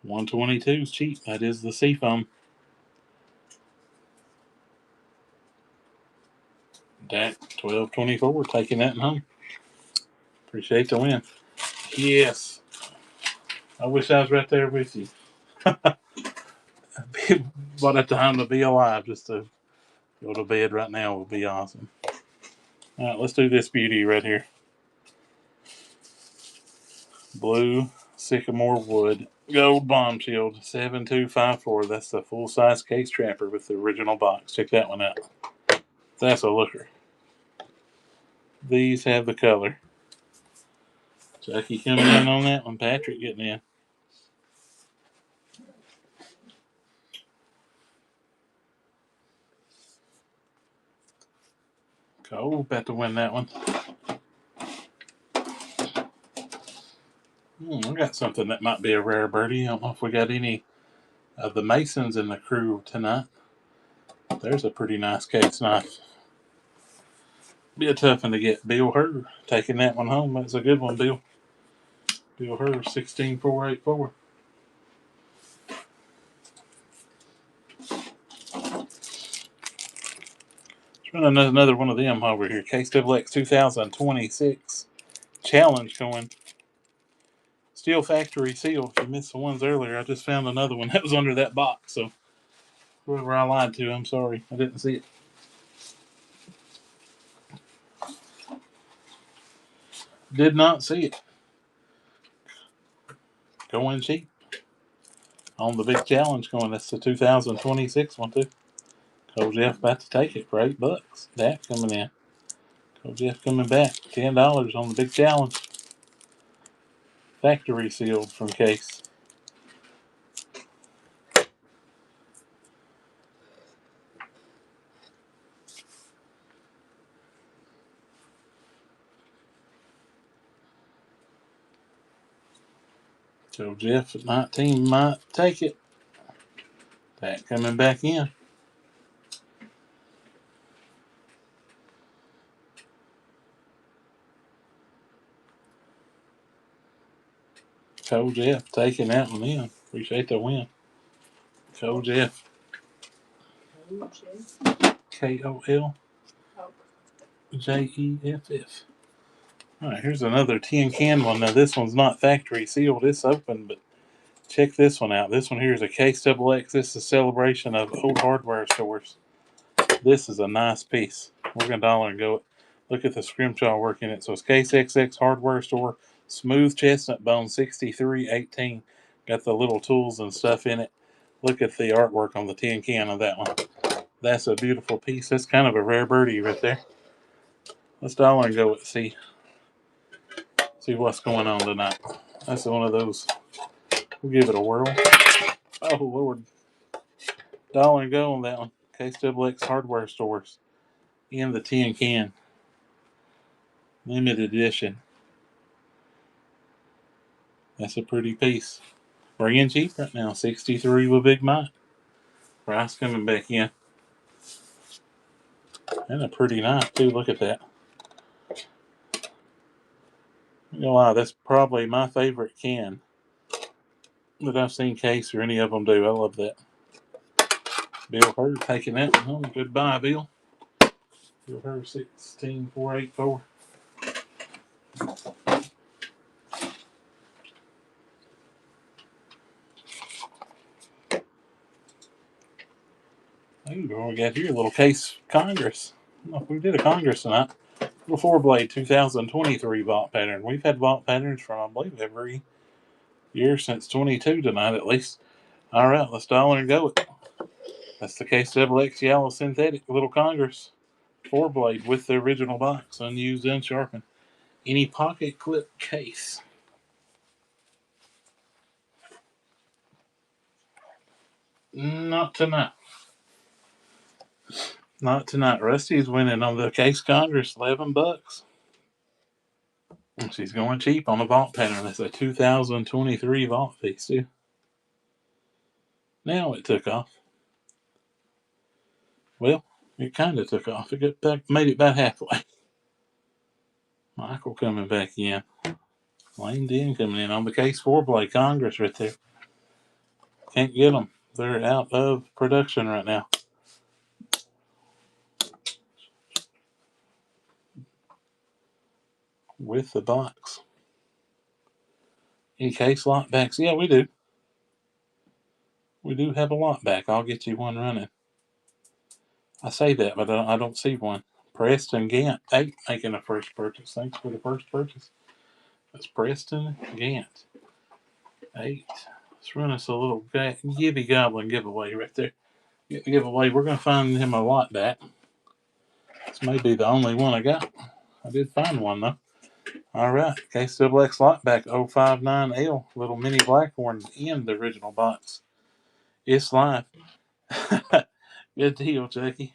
122 is cheap. That is the Seafoam. That 1224. Taking that home. Appreciate the win. Yes. I wish I was right there with you. What a time to be alive. Just to go to bed right now would be awesome. All right, let's do this beauty right here. Blue Sycamore Wood Gold Bomb Shield 7254. That's the full size case trapper with the original box. Check that one out. That's a looker. These have the color. Chucky coming in on that one. Patrick getting in. Cole about to win that one. I got something that might be a rare birdie. I don't know if we got any of the Masons in the crew tonight. There's a pretty nice case knife. Be a tough one to get. Bill Herr taking that one home. That's a good one, Bill. Bill Herr 16484. Let's run another one of them over here. KSWX 2026 Challenge coin. Steel Factory sealed. If you missed the ones earlier, I just found another one that was under that box. So Whoever I lied to, I'm sorry. I didn't see it. Did not see it. Going cheap on the big challenge going. That's the 2026 one too. Coach Jeff about to take it for $8. That coming in. Coach Jeff coming back. $10 on the big challenge. Factory sealed from Case. So Jeff at 19 might take it. That coming back in. Coach Jeff taking that one in. Appreciate the win. Coach Jeff. KOLJEFF. Alright, here's another tin can one. Now this one's not factory sealed, it's open, but check this one out. This one here is a Case XX. This is a celebration of old hardware stores. This is a nice piece. We're gonna dollar and go. Look at the scrimshaw work in it. So it's Case XX hardware store, smooth chestnut bone, 6318. Got the little tools and stuff in it. Look at the artwork on the tin can of that one. That's a beautiful piece. That's kind of a rare birdie right there. Let's dollar and go see what's going on tonight. That's one of those. We'll give it a whirl. Oh Lord. Dollar and go on that one. Case XX hardware stores. In the tin can. Limited edition. That's a pretty piece. Bringing cheap right now. 63 with Big Mike. Price coming back in. And a pretty knife too. Look at that. I'm gonna lie, that's probably my favorite can that I've seen Case or any of them do. I love that. Bill Hurd taking that one home. Goodbye, Bill. Bill Hurd 16484. Ooh, we got here a little Case Congress. I don't know if we did a Congress tonight. Little 4-blade 2023 vault pattern. We've had vault patterns from, I believe, every year since 22 tonight at least. All right, let's dial in and go it. That's the Case XX Yellow Synthetic Little Congress 4-blade with the original box, unused, unsharpened. Any pocket clip case. Not tonight. Not tonight. Rusty's winning on the Case Congress, $11. She's going cheap on the vault pattern. That's a 2023 vault piece too. Now it took off. Well, it kind of took off. It got back, made it about halfway. Michael coming back in. Lane Dean coming in on the Case 4-blade Congress right there. Can't get them. They're out of production right now. With the box. Any Case lockbacks? Yeah, we do. We do have a lockback. I'll get you one running. I say that, but I don't see one. Preston Gant, 8, making a first purchase. Thanks for the first purchase. That's Preston Gant, 8. Let's run us a little Gibby Goblin giveaway right there. Get the giveaway. We're going to find him a lockback. This may be the only one I got. I did find one though. All right, Case XX lockback 059L, little mini Blackhorn in the original box. It's live. Good deal, Jackie.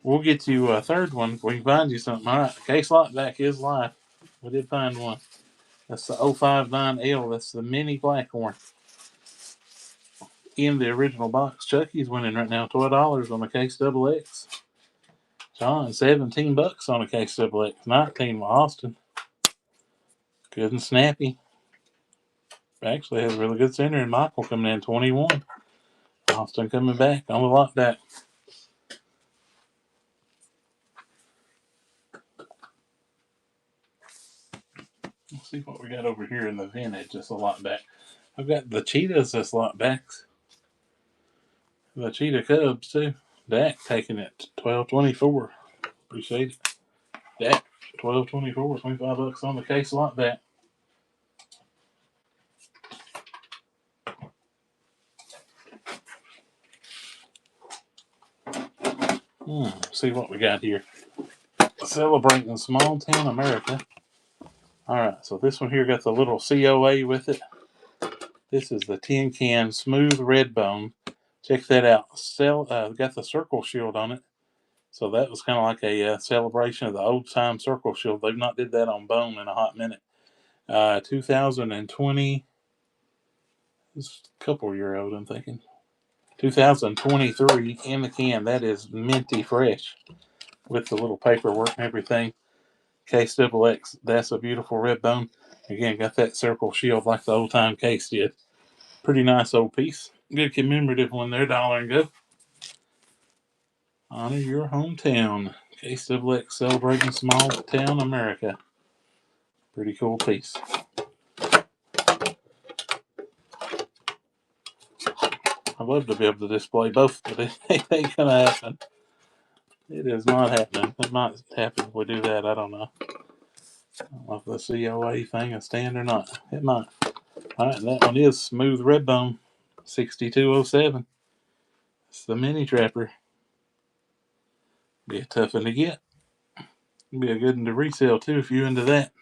We'll get you a third one if we can find you something. All right, Case lockback is live. We did find one. That's the 059L. That's the mini Blackhorn in the original box. Chucky's winning right now, $12 on the Case XX. John, $17 on a Case XX. 19 with Austin. Good and snappy. Actually has a really good center, and Michael coming in 21. Austin coming back on the lockback. Let's see what we got over here in the vintage. That's a lockback. I've got the Cheetahs as lockbacks. The Cheetah Cubs too. Dak taking it 12.24. Appreciate it. Dak 12.24. $25 on the case like that. See what we got here. Celebrating small town America. Alright, so this one here got the little COA with it. This is the Tin Can Smooth Red Bone. Check that out. Got the Circle Shield on it. So that was kind of like a celebration of the old time Circle Shield. They've not did that on bone in a hot minute. 2020. It's a couple year old, I'm thinking. 2023 in the can. That is minty fresh with the little paperwork and everything. Case XX. That's a beautiful red bone. Again, got that Circle Shield like the old time case did. Pretty nice old piece. Good commemorative one there, Dollar and Go. Honor your hometown. Case XX celebrating small town America. Pretty cool piece. I'd love to be able to display both, but it ain't gonna happen. It is not happening. It might happen if we do that. I don't know. I don't know if the COA thing will stand or not. It might. Alright, that one is Smooth Red Bone. 6207. It's the mini trapper. Be a tough one to get. Be a good one to resell too if you're into that.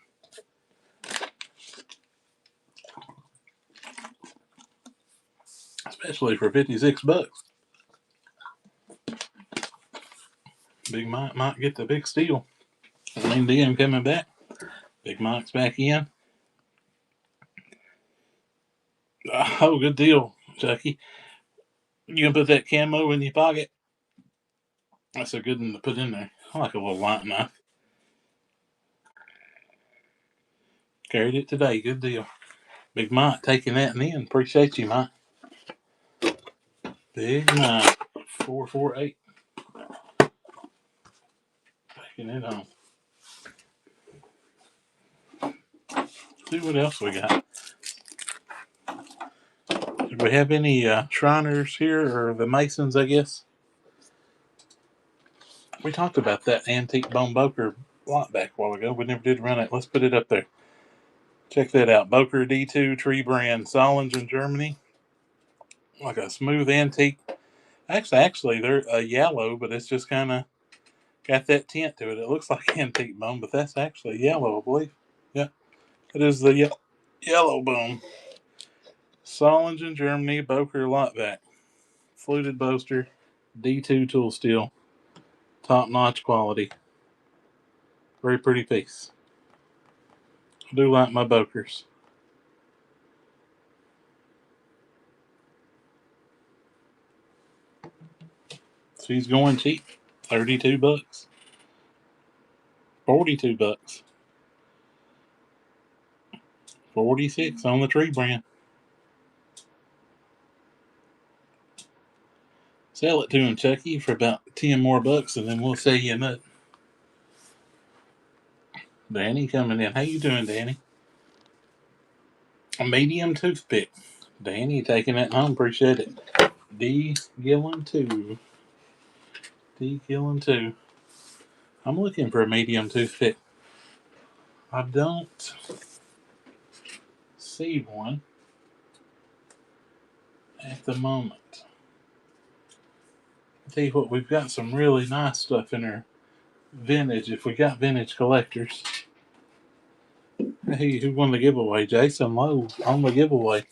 Especially for $56. Big Mike might get the big steal. Lean DM coming back. Big Mike's back in. Oh, good deal, Chucky. You can put that camo in your pocket. That's a good one to put in there. I like a little light knife. Carried it today. Good deal. Big Mike taking that in. Appreciate you, Mike. Big Mike. 448. Taking it home. See what else we got. Do we have any Shriners here, or the Masons, I guess? We talked about that antique bone Boker lot back a while ago. We never did run it. Let's put it up there. Check that out. Boker D2 tree brand. Solingen, Germany. Like a smooth antique. Actually, they're a yellow, but it's just kind of got that tint to it. It looks like antique bone, but that's actually yellow, I believe. Yeah, it is the yellow bone. Solingen, Germany. Boker Lottback. Fluted Boaster. D2 tool steel. Top notch quality. Very pretty piece. I do like my Bokers. She's going cheap. $32. $42. 46 on the tree brand. Sell it to him, Chucky, for about 10 more bucks, and then we'll sell you a nut. Danny coming in. How you doing, Danny? A medium toothpick. Danny taking that home. Appreciate it. D. Gillen 2. D. Gillen 2. I'm looking for a medium toothpick. I don't see one at the moment. I'll tell you what, we've got some really nice stuff in our vintage, if we got vintage collectors. Hey, who won the giveaway? Jason Lowe on the giveaway.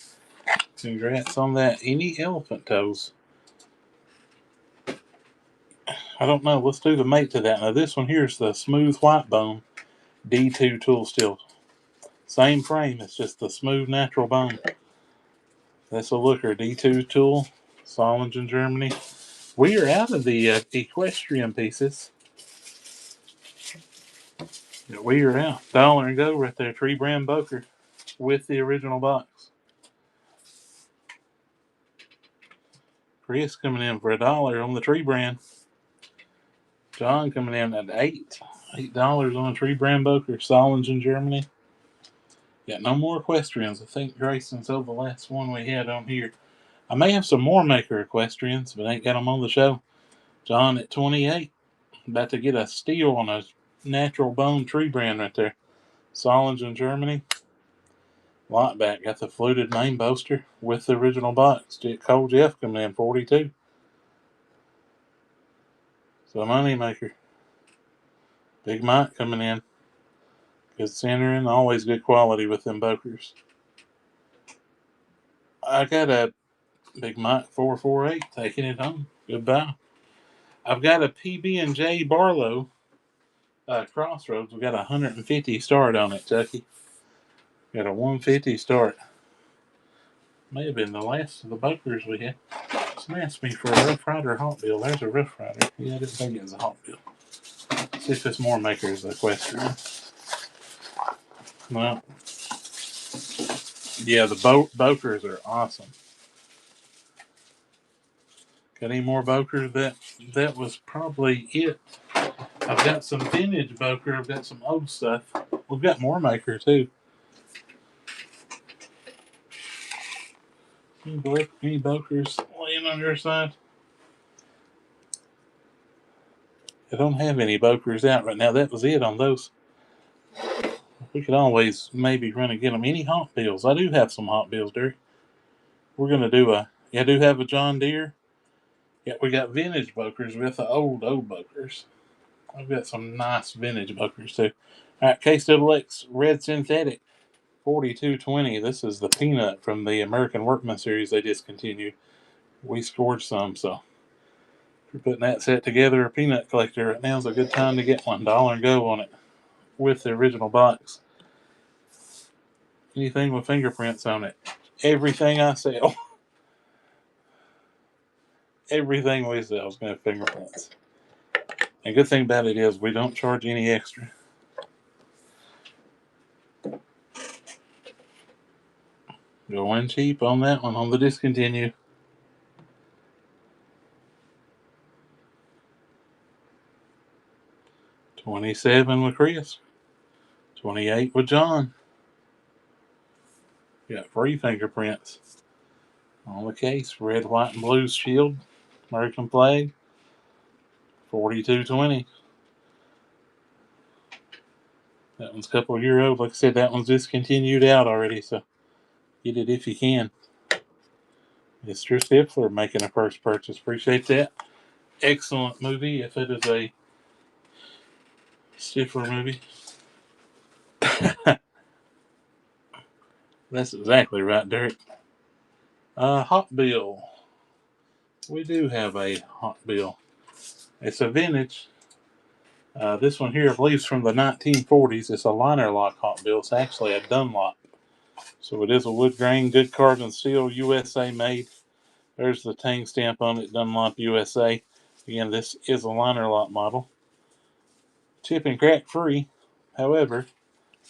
Congrats on that. Any elephant toes? I don't know. Let's do the mate to that. Now, this one here is the smooth white bone D2 tool steel. Same frame. It's just the smooth natural bone. That's a looker. D2 tool. Solingen, Germany. We are out of the equestrian pieces. We are out. Dollar and Go right there. Tree brand Boker with the original box. Chris coming in for $1 on the tree brand. John coming in at $8 on a tree brand Boker. Solingen, Germany. Got no more equestrians. I think Grayson sold the last one we had on here. I may have some more Maker equestrians, but I ain't got them on the show. John at 28. About to get a steal on a natural bone tree brand right there. Solingen, Germany. Lockback got the fluted main boaster with the original box. Cole Jeff coming in 42. So Moneymaker. Big Mike coming in. Good centering. Always good quality with them Bokers. I got a Big Mike 448 taking it home. Goodbye. I've got a PB&J Barlow Crossroads. We got a 150 start on it, Chucky. Got a 150 start. May have been the last of the Bokers we had. Someone asked me for a Rough Rider Hot Bill. There's a Rough Rider. Yeah, I didn't think it was a Hot Bill. See if it's more Makers equestrian. Well, yeah, the Bokers are awesome. Got any more Bokers? That was probably it. I've got some vintage Boker. I've got some old stuff. We've got more Maker too. Any Bokers laying on your side? I don't have any Bokers out right now. That was it on those. We could always maybe run and get them. Any Hot Bills? I do have some Hot Bills, Derek. We're going to do I do have a John Deere. Yeah, we got vintage Bokers with the old Bokers. I've got some nice vintage Bokers too. All right, K-X Red Synthetic 4220. This is the peanut from the American Workman series they discontinued. We scored some, so if you're putting that set together, a peanut collector, right now is a good time to get one. $1 and go on it with the original box. Anything with fingerprints on it. Everything I sell. Everything we sell is going to have fingerprints. And good thing about it is we don't charge any extra. Going cheap on that one, on the discontinue. $27 with Chris. $28 with John. Got free fingerprints on the case. Red, white, and blue shield. American flag. $42.20. That one's a couple of years old. Like I said, that one's discontinued out already, so get it if you can. Mr. Stifler making a first purchase. Appreciate that. Excellent movie if it is a Stifler movie. That's exactly right, Derek. Hot Bill. We do have a Hot Bill. It's a vintage. This one here, I believe, is from the 1940s. It's a liner lock Hot Bill. It's actually a Dunlop. So it is a wood grain, good carbon steel, USA made. There's the tang stamp on it, Dunlop USA. Again, this is a liner lock model. Chip and crack free. However,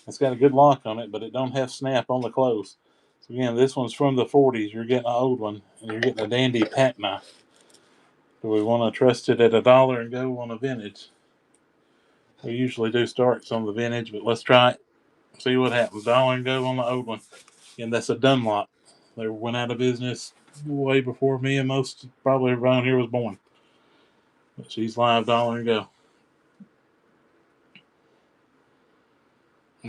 it's got a good lock on it, but it don't have snap on the close. So again, this one's from the 40s. You're getting an old one, and you're getting a dandy pack knife. Do we want to trust it at $1 and go on a vintage? We usually do start on the vintage, but let's try it. See what happens. $1 and go on the old one. And that's a Dunlop. They went out of business way before me and most, probably everyone here was born. But she's live, $1 and go.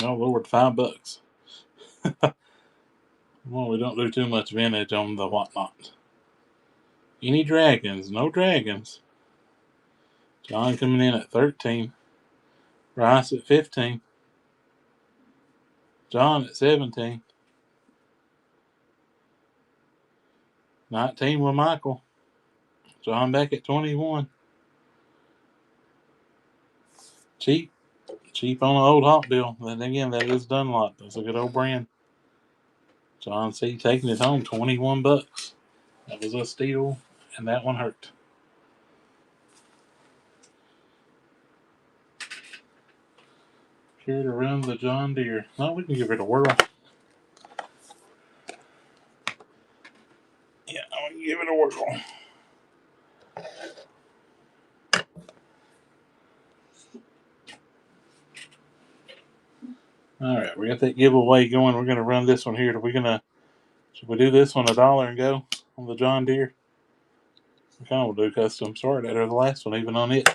Oh Lord, $5. Well, we don't do too much vintage on the whatnot. Any dragons? No dragons. John coming in at 13. Rice at 15. John at 17. 19 with Michael. John back at 21. Cheap on an old Hot Bill. Then again, that is Dunlop. That's a good old brand. John C. taking it home, $21. That was a steal, and that one hurt. Here to run the John Deere. No, we can give it a whirl. Yeah, I can give it a whirl. All right, we got that giveaway going. We're going to run this one here. Should we do this one $1 and go? on the John Deere. I kind of will do custom start that or the last one, even on it.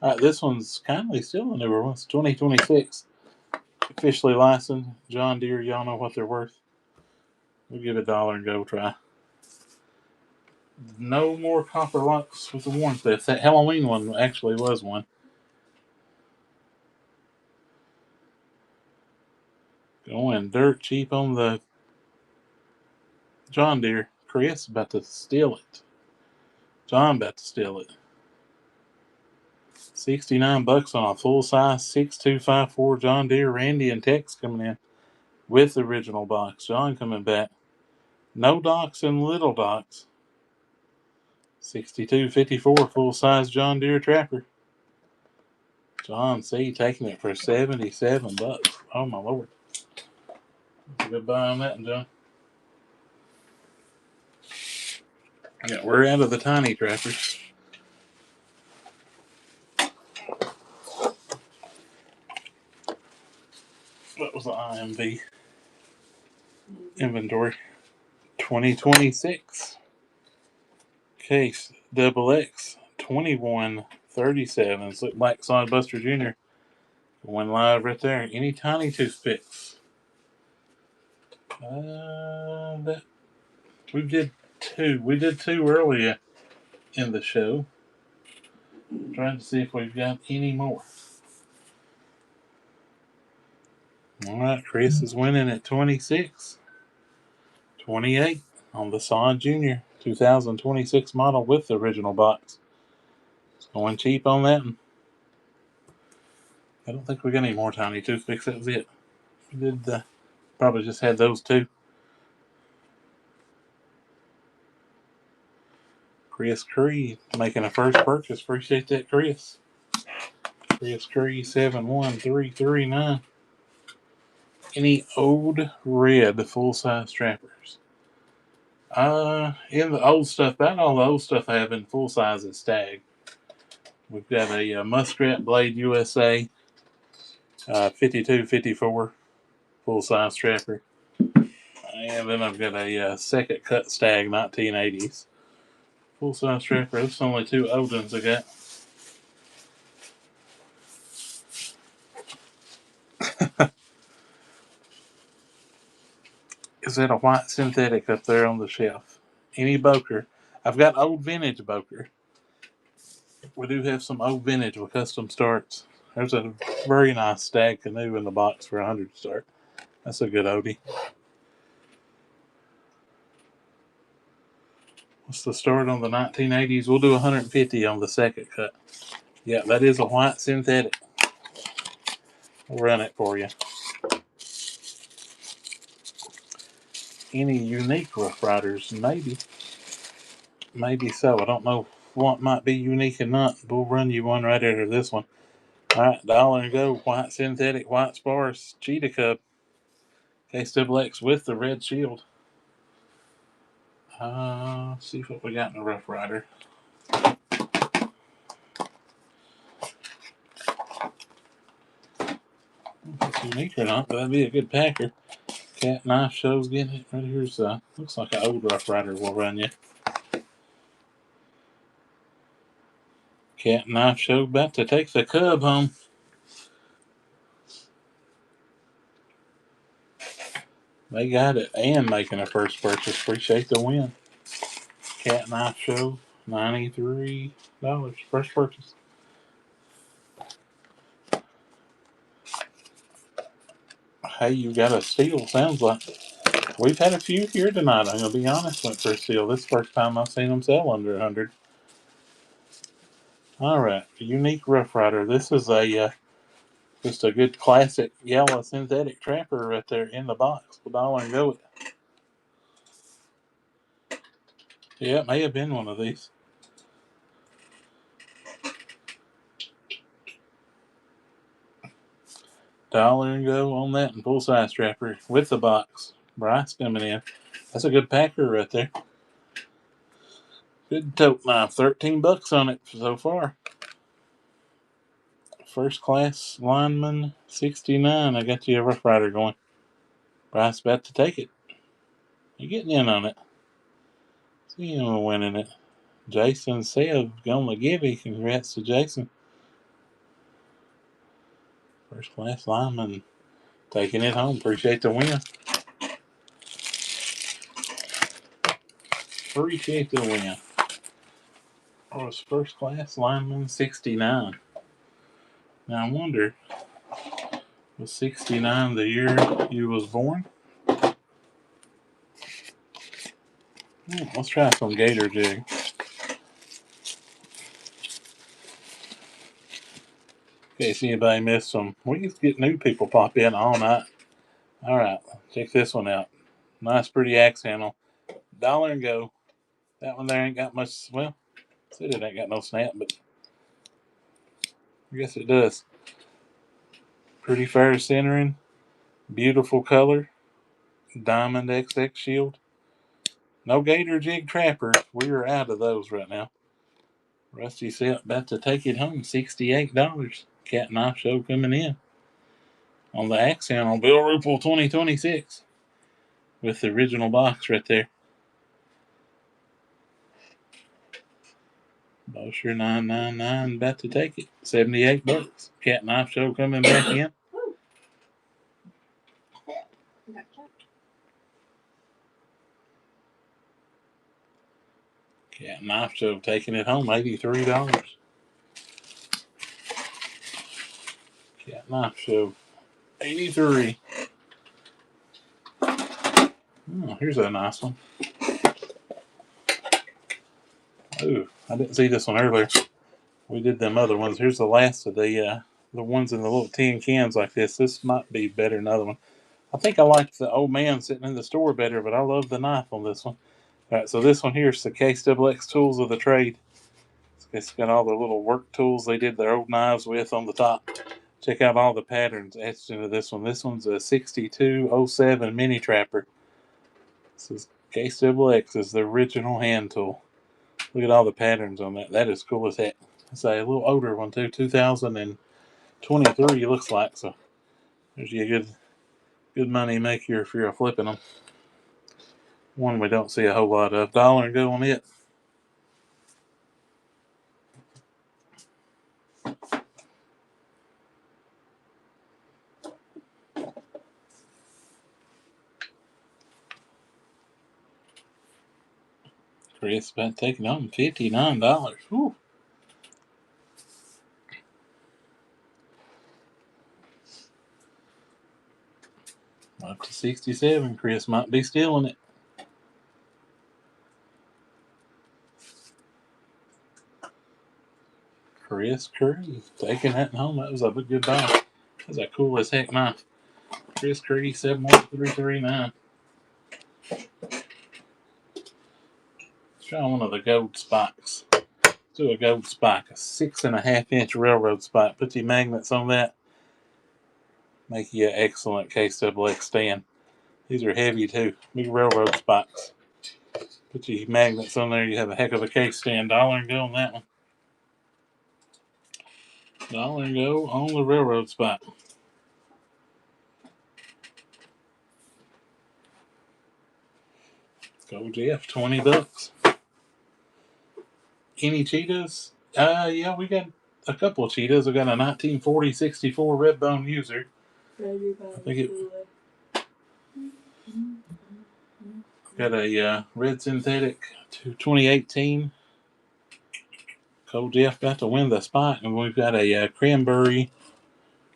All right, this one's kindly still a newer one. It's 2026. Officially licensed. John Deere, y'all know what they're worth. We'll give it $1 and go try. No more copper locks with the warranty theft. That Halloween one actually was one. Going dirt cheap on the John Deere. Chris about to steal it. John about to steal it. $69 on a full size 6254 John Deere. Randy and Tex coming in with the original box. John coming back. No docks and little docks. 6254 full size John Deere tractor. John C taking it for $77. Oh my lord. That's a good buy on that one, John. Yeah, we're out of the tiny tractors. What was the IMV inventory? 2026 case double X 2137. Look like Sod Buster Jr. One live right there. Any tiny toothpicks? That we did two. We did two earlier in the show. Trying to see if we've got any more. All right, Chris is winning at 26. 28 on the Sod Jr. 2026 model with the original box. It's going cheap on that one. I don't think we got any more tiny toothpicks. That was it. We did probably just had those two. Chris Cree making a first purchase. Appreciate that, Chris. Chris Cree 71339. Any old red full size trappers? In the old stuff, about all the old stuff I have in full size is Stag. We've got a Muskrat Blade USA 5254 full size trapper. And then I've got a second cut Stag 1980s. Full size trapper. Those are only two old ones I got. Is that a white synthetic up there on the shelf? Any Boker? I've got old vintage Boker. We do have some old vintage with custom starts. There's a very nice Stag canoe in the box for 100 start. That's a good oldie. What's the start on the 1980s? We'll do 150 on the second cut. Yeah, that is a white synthetic. We'll run it for you. Any unique Rough Riders? Maybe. Maybe so. I don't know what might be unique or not. We'll run you one right after this one. Alright, $1 and go. White synthetic, white sparse, Cheetah Cub. Case double X with the red shield. See what we got in the Rough Rider. If it's unique or not, but that'd be a good packer. Cat Knife Show's getting it. Right here's looks like an old Rough Rider will run you. Cat Knife Show about to take the Cub home. They got it and making a first purchase. Appreciate the win. Cat Knife Show, $93. First purchase. Hey, you got a steal, sounds like. We've had a few here tonight. I'm going to be honest, went for a steal. This is the first time I've seen them sell under 100. All right, unique Rough Rider. This is a just a good classic yellow synthetic trapper right there in the box. $1 and go with it. Yeah, it may have been one of these. $1 and go on that and full size trapper with the box. Bryce coming in. That's a good packer right there. Good tote knife. $13 on it so far. First class lineman 69. I got you a Rough Rider going. Bryce about to take it. You're getting in on it. See him winning it. Jason Sev gonna give it. Congrats to Jason. First class lineman taking it home. Appreciate the win. Appreciate the win. Was first class lineman 69. Now I wonder, was 69 the year you was born? Let's try some gator jig. In case anybody missed them. We just get new people pop in all night. Alright, check this one out. Nice pretty axe handle. $1 and go. That one there ain't got much, well, said it ain't got no snap, but I guess it does. Pretty fair centering. Beautiful color. Diamond XX shield. No gator jig trappers. We are out of those right now. Rusty Set about to take it home. $68. Cat Knife Show coming in. On the axe handle, Bill Rupel 2026. With the original box right there. Bosher 999 about to take it. $78. Cat Knife Show coming back in. Cat Knife Show taking it home. $83. Cat Knife Show. 83. Oh, here's a nice one. Ooh, I didn't see this one earlier. We did them other ones. Here's the last of the ones in the little tin cans like this. This might be better than another one. I think I like the old man sitting in the store better, but I love the knife on this one. All right, so this one here is the KXXX Tools of the Trade. It's got all the little work tools they did their old knives with on the top. Check out all the patterns etched into this one. This one's a 6207 mini trapper. This is KXXX is the original hand tool. Look at all the patterns on that. That is cool as heck. It's a little older one too, 2023 looks like. So there's you good money maker if you're flipping them. One we don't see a whole lot of. $1 and go on it. Chris about taking home $59. Whew. Up to 67. Chris might be stealing it. Chris Curry taking that home. That was a good buy. That's a cool as heck knife. Chris Curry 71339. Let's try one of the gold spikes. Let's do a gold spike, a 6.5-inch railroad spike. Put your magnets on that. Make you an excellent KXXX stand. These are heavy too. Big railroad spikes. Put your magnets on there, you have a heck of a case stand. $1 and go on that one. $1 and go on the railroad spike. Go Jeff, $20. Any cheetahs? Yeah, we got a couple of cheetahs. I got a 1940 64 Redbone User. I think it. Got a red synthetic 2018. Cold Jeff got to win the spot, and we've got a cranberry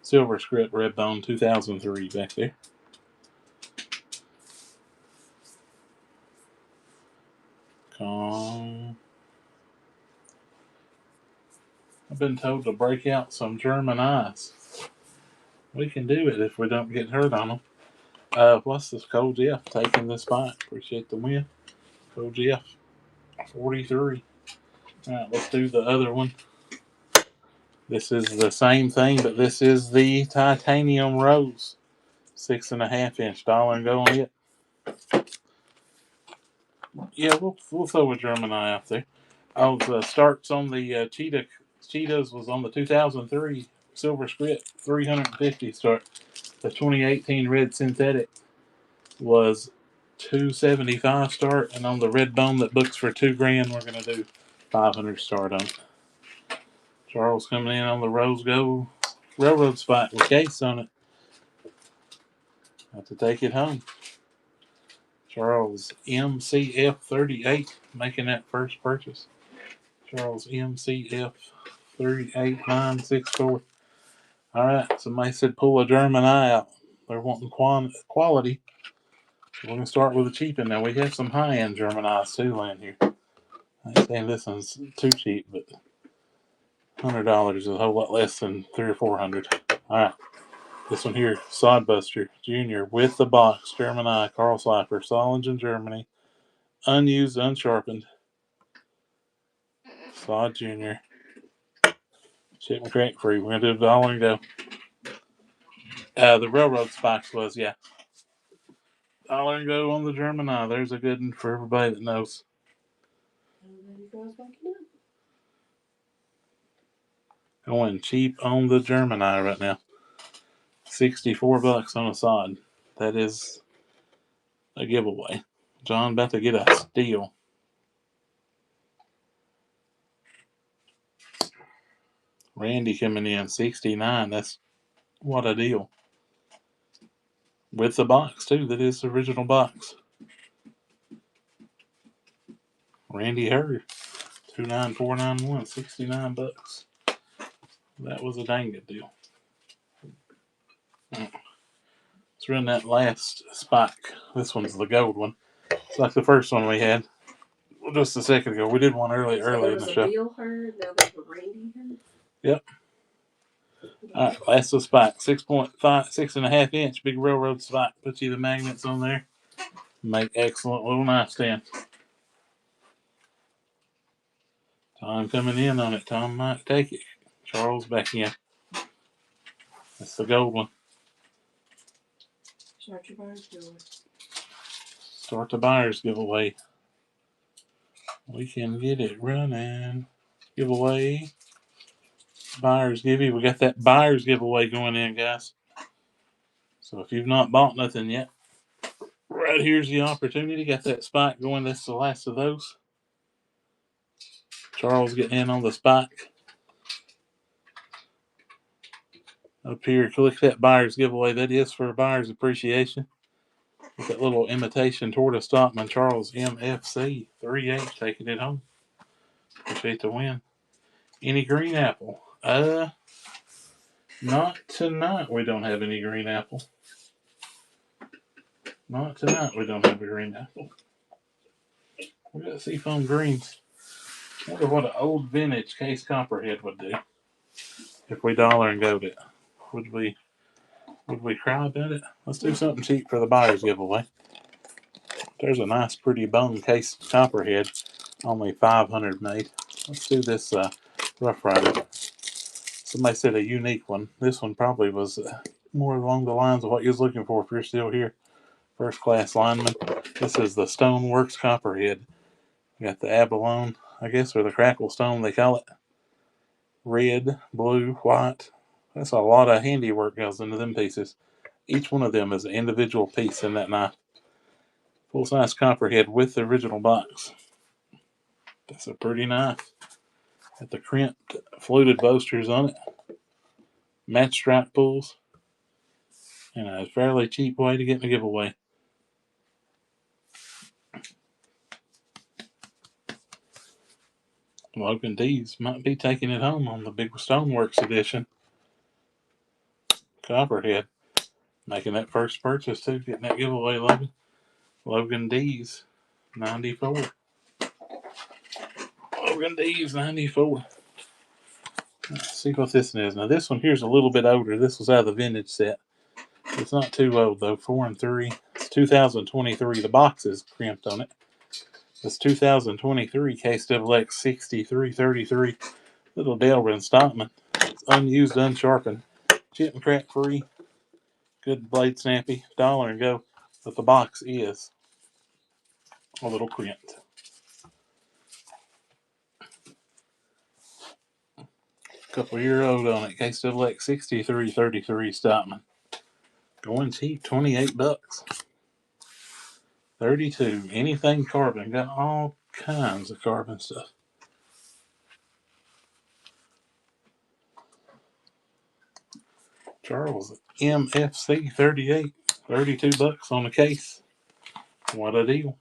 silver script Redbone 2003 back there. I've been told to break out some German ice. We can do it if we don't get hurt on them. What's this? Cold Jeff taking the spot. Appreciate the win. Cold Jeff, 43. All right, let's do the other one. This is the same thing, but this is the titanium rose. 6.5-inch. $1 and go on it. Yeah, we'll throw a German eye out there. The starts on the Cheetahs was on the 2003 silver script, 350 start. The 2018 red synthetic was $275 start, and on the red bone that books for $2,000, we're gonna do $500 start on it. Charles coming in on the Rose Gold Railroad spot with case on it. Have to take it home. Charles MCF 38 making that first purchase. Charles MCF 38964. All right, somebody said pull a German eye out. They're wanting quality. So we're gonna start with a cheap one. Now we have some high end German eyes too in here. I ain't saying this one's too cheap, but $100 is a whole lot less than $300 or $400. All right, this one here, Sodbuster Junior with the box, German eye, Carl Slifer, Solingen, Germany, unused, unsharpened. Sod Junior. Shipment crack free. We're gonna do $1 and go. The railroad spikes was, yeah. $1 and go on the German eye. There's a good one for everybody that knows. Going cheap on the German eye right now. $64 on a sod. That is a giveaway. John about to get a steal. Randy coming in 69. That's what a deal. With the box too. That is the original box. Randy Hurd 29491, $69. That was a dang good deal. Let's run that last spike. This one's the gold one. It's like the first one we had just a second ago. We did one early in the show. Bill Hurd, now there's a Randy Hurd. Yep. All right, last of spike. 6.5 inch big railroad spike. Put you the magnets on there. Make excellent little nightstand. Tom coming in on it. Tom might take it. Charles back in. That's the gold one. Start your buyer's giveaway. Start the buyer's giveaway. We can get it running. Giveaway. Buyer's giveaway. We got that buyer's giveaway going in, guys. So if you've not bought nothing yet, right here's the opportunity. Got that spike going. That's the last of those. Charles getting in on the spike. Up here, click that buyer's giveaway. That is for buyer's appreciation. With that little imitation tortoise Stockman, Charles MFC 38 taking it home. Appreciate the win. Any green apple? Not tonight. We don't have any green apple. Not tonight. We don't have a green apple. We got seafoam greens. Wonder what an old vintage Case Copperhead would do if we $1 and go it. Would we cry about it? Let's do something cheap for the buyer's giveaway. There's a nice, pretty bone Case Copperhead, only 500 made. Let's do this Rough Rider. Somebody said a unique one. This one probably was more along the lines of what you was looking for if you're still here. First class lineman. This is the Stoneworks Copperhead. We got the abalone, I guess, or the crackle stone they call it. Red, blue, white. That's a lot of handiwork goes into them pieces. Each one of them is an individual piece in that knife. Full size Copperhead with the original box. That's a pretty knife. Got the crimped fluted boasters on it. Match stripe pulls. And a fairly cheap way to get in a giveaway. Logan D's might be taking it home on the Big Stoneworks edition. Copperhead. Making that first purchase too. Getting that giveaway, Logan. Logan D's 94. Logan D's 94. Let's see what this one is. Now this one here's a little bit older. This was out of the vintage set. It's not too old though. 4 and 3. It's 2023. The box is crimped on it. It's 2023 KSXX 6333. Little Delrin Stockman. It's unused, unsharpened. Chip and crack free. Good blade snappy. $1 and go. But the box is a little crimped. Couple year old on it. KSXX 6333 Stockman. Going cheap, $28. 32. Anything carbon. Got all kinds of carbon stuff. Charles, MFC 38. 32 bucks on the case. What a deal.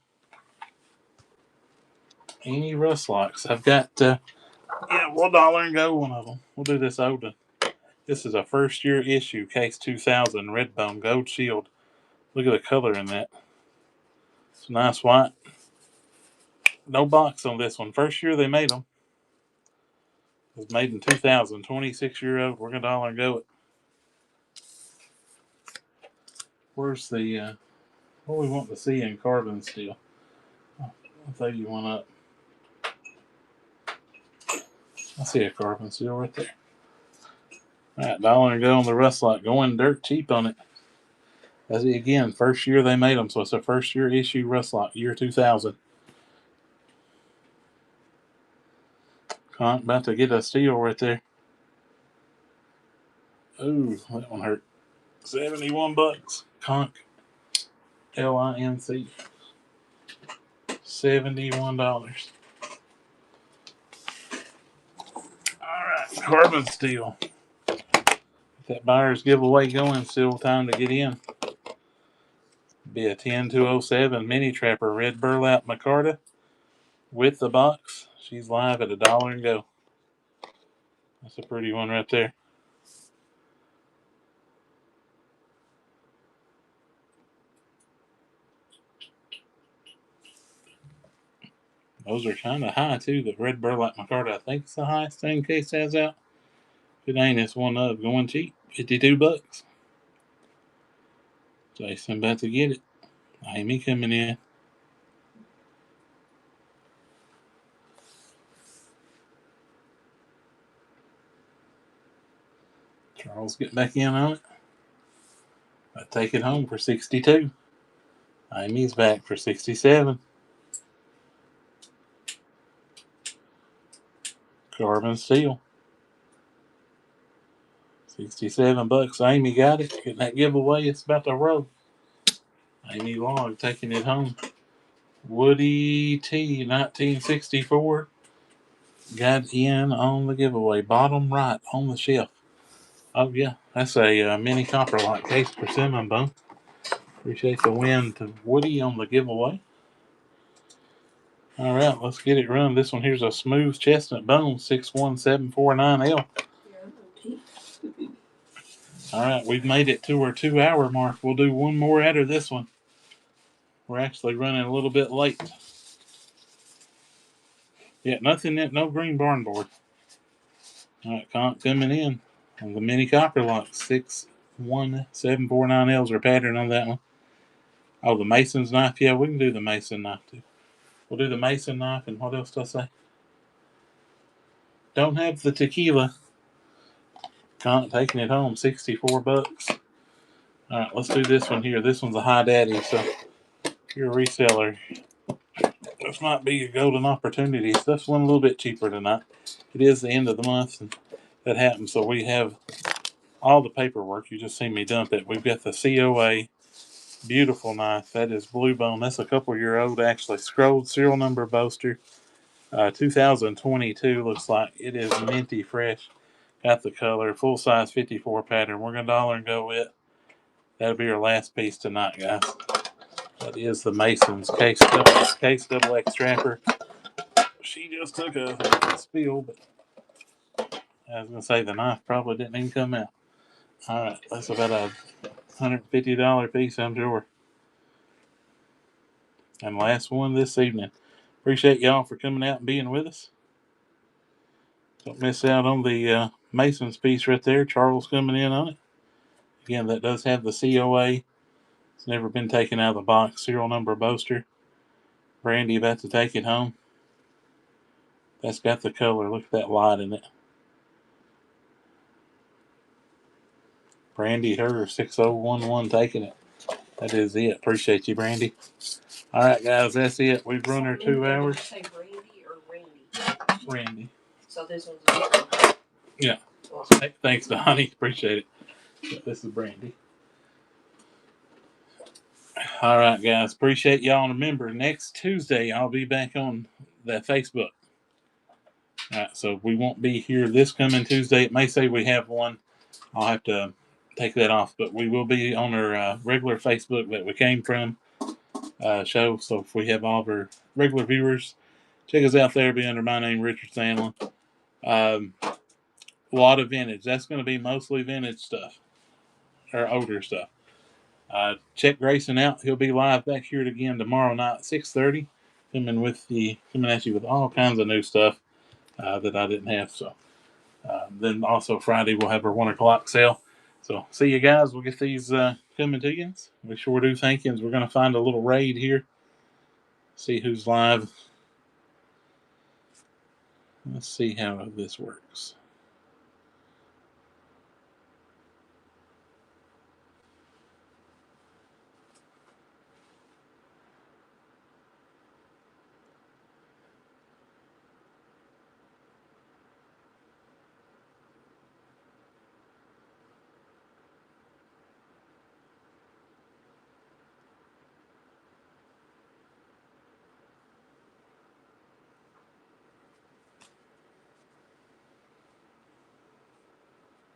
Any rust locks. I've got, $1 and go one of them. We'll do this Odin. This is a first year issue, case 2000, Redbone Gold Shield. Look at the color in that. It's a nice white. No box on this one. First year they made them. It was made in 2000. 26-year-old. We're going to $1 and go it. Where's the, what we want to see in carbon steel? I'll throw you one up. I see a carbon steel right there. Alright, $1 and go on the rust lock. Going dirt cheap on it. That's it again. First year they made them, so it's a first year issue rust lock, year 2000. Conk about to get a steal right there. Ooh, that one hurt. 71 bucks. Conk. LINC. $71. Alright, carbon steel. That buyer's giveaway going, still time to get in. Be a 10207 mini trapper, red burlap micarta with the box. She's live at $1 and go. That's a pretty one right there. Those are kind of high too. The red burlap micarta, I think, is the highest thing case has out. If it ain't, it's one of going cheap. 52 bucks. Jason about to get it. Amy coming in. Charles get back in on it. I take it home for 62. Amy's back for 67. Carbon steel. 67 bucks. Amy got it. Getting that giveaway. It's about to roll. Amy Log taking it home. Woody T 1964 got in on the giveaway. Bottom right on the shelf. Oh yeah, that's a mini copper lock case persimmon bone. Appreciate the win to Woody on the giveaway. All right, let's get it run. This one here's a smooth chestnut bone 61749L. All right, we've made it to our 2 hour mark. We'll do one more out of this one. We're actually running a little bit late. Yeah, nothing, no green barn board. All right, Conk coming in on the mini copper lock. 61749Ls are pattern on that one. Oh, the Mason's knife. Yeah, we can do the Mason knife too. We'll do the Mason knife, and what else do I say? Don't have the tequila. Conk taking it home, 64 bucks. All right, let's do this one here. This one's a high daddy, so if you're a reseller, this might be a golden opportunity. Stuff's one a little bit cheaper tonight. It is the end of the month, and that happens. So we have all the paperwork. You just seen me dump it. We've got the COA. Beautiful knife. That is Blue Bone. That's a couple year old, actually. Scrolled serial number Boaster. 2022 looks like it is minty fresh. Got the color. Full size 54 pattern. We're going to $1 and go with. That'll be our last piece tonight, guys. That is the Mason's case double X trapper. She just took a spill, but I was going to say the knife probably didn't even come out. All right, that's about a $150 piece, I'm sure. And last one this evening. Appreciate y'all for coming out and being with us. Don't miss out on the Mason's piece right there. Charles coming in on it. Again, that does have the COA. It's never been taken out of the box. Serial number Boaster. Brandy about to take it home. That's got the color. Look at that light in it. Brandy, her 6011 taking it. That is it. Appreciate you, Brandy. All right, guys, that's it. We've run our 2 hours. Say Brandy or Randy? Randy. So this one's different. Yeah. Well, Thanks, Donnie. Appreciate it. This is Brandy. All right, guys. Appreciate y'all. And remember, next Tuesday, I'll be back on the Facebook. All right, so we won't be here this coming Tuesday. It may say we have one. I'll have to take that off, but we will be on our regular Facebook that we came from show. So if we have all of our regular viewers, check us out there. Be under my name, Richard Sandlin. A lot of vintage. That's going to be mostly vintage stuff or older stuff. Check Grayson out. He'll be live back here again tomorrow night at 6:30, coming at you with all kinds of new stuff that I didn't have. So then also Friday we'll have our 1 o'clock sale. So see you guys. We'll get these coming to you. We sure do thank you. We're going to find a little raid here. See who's live. Let's see how this works.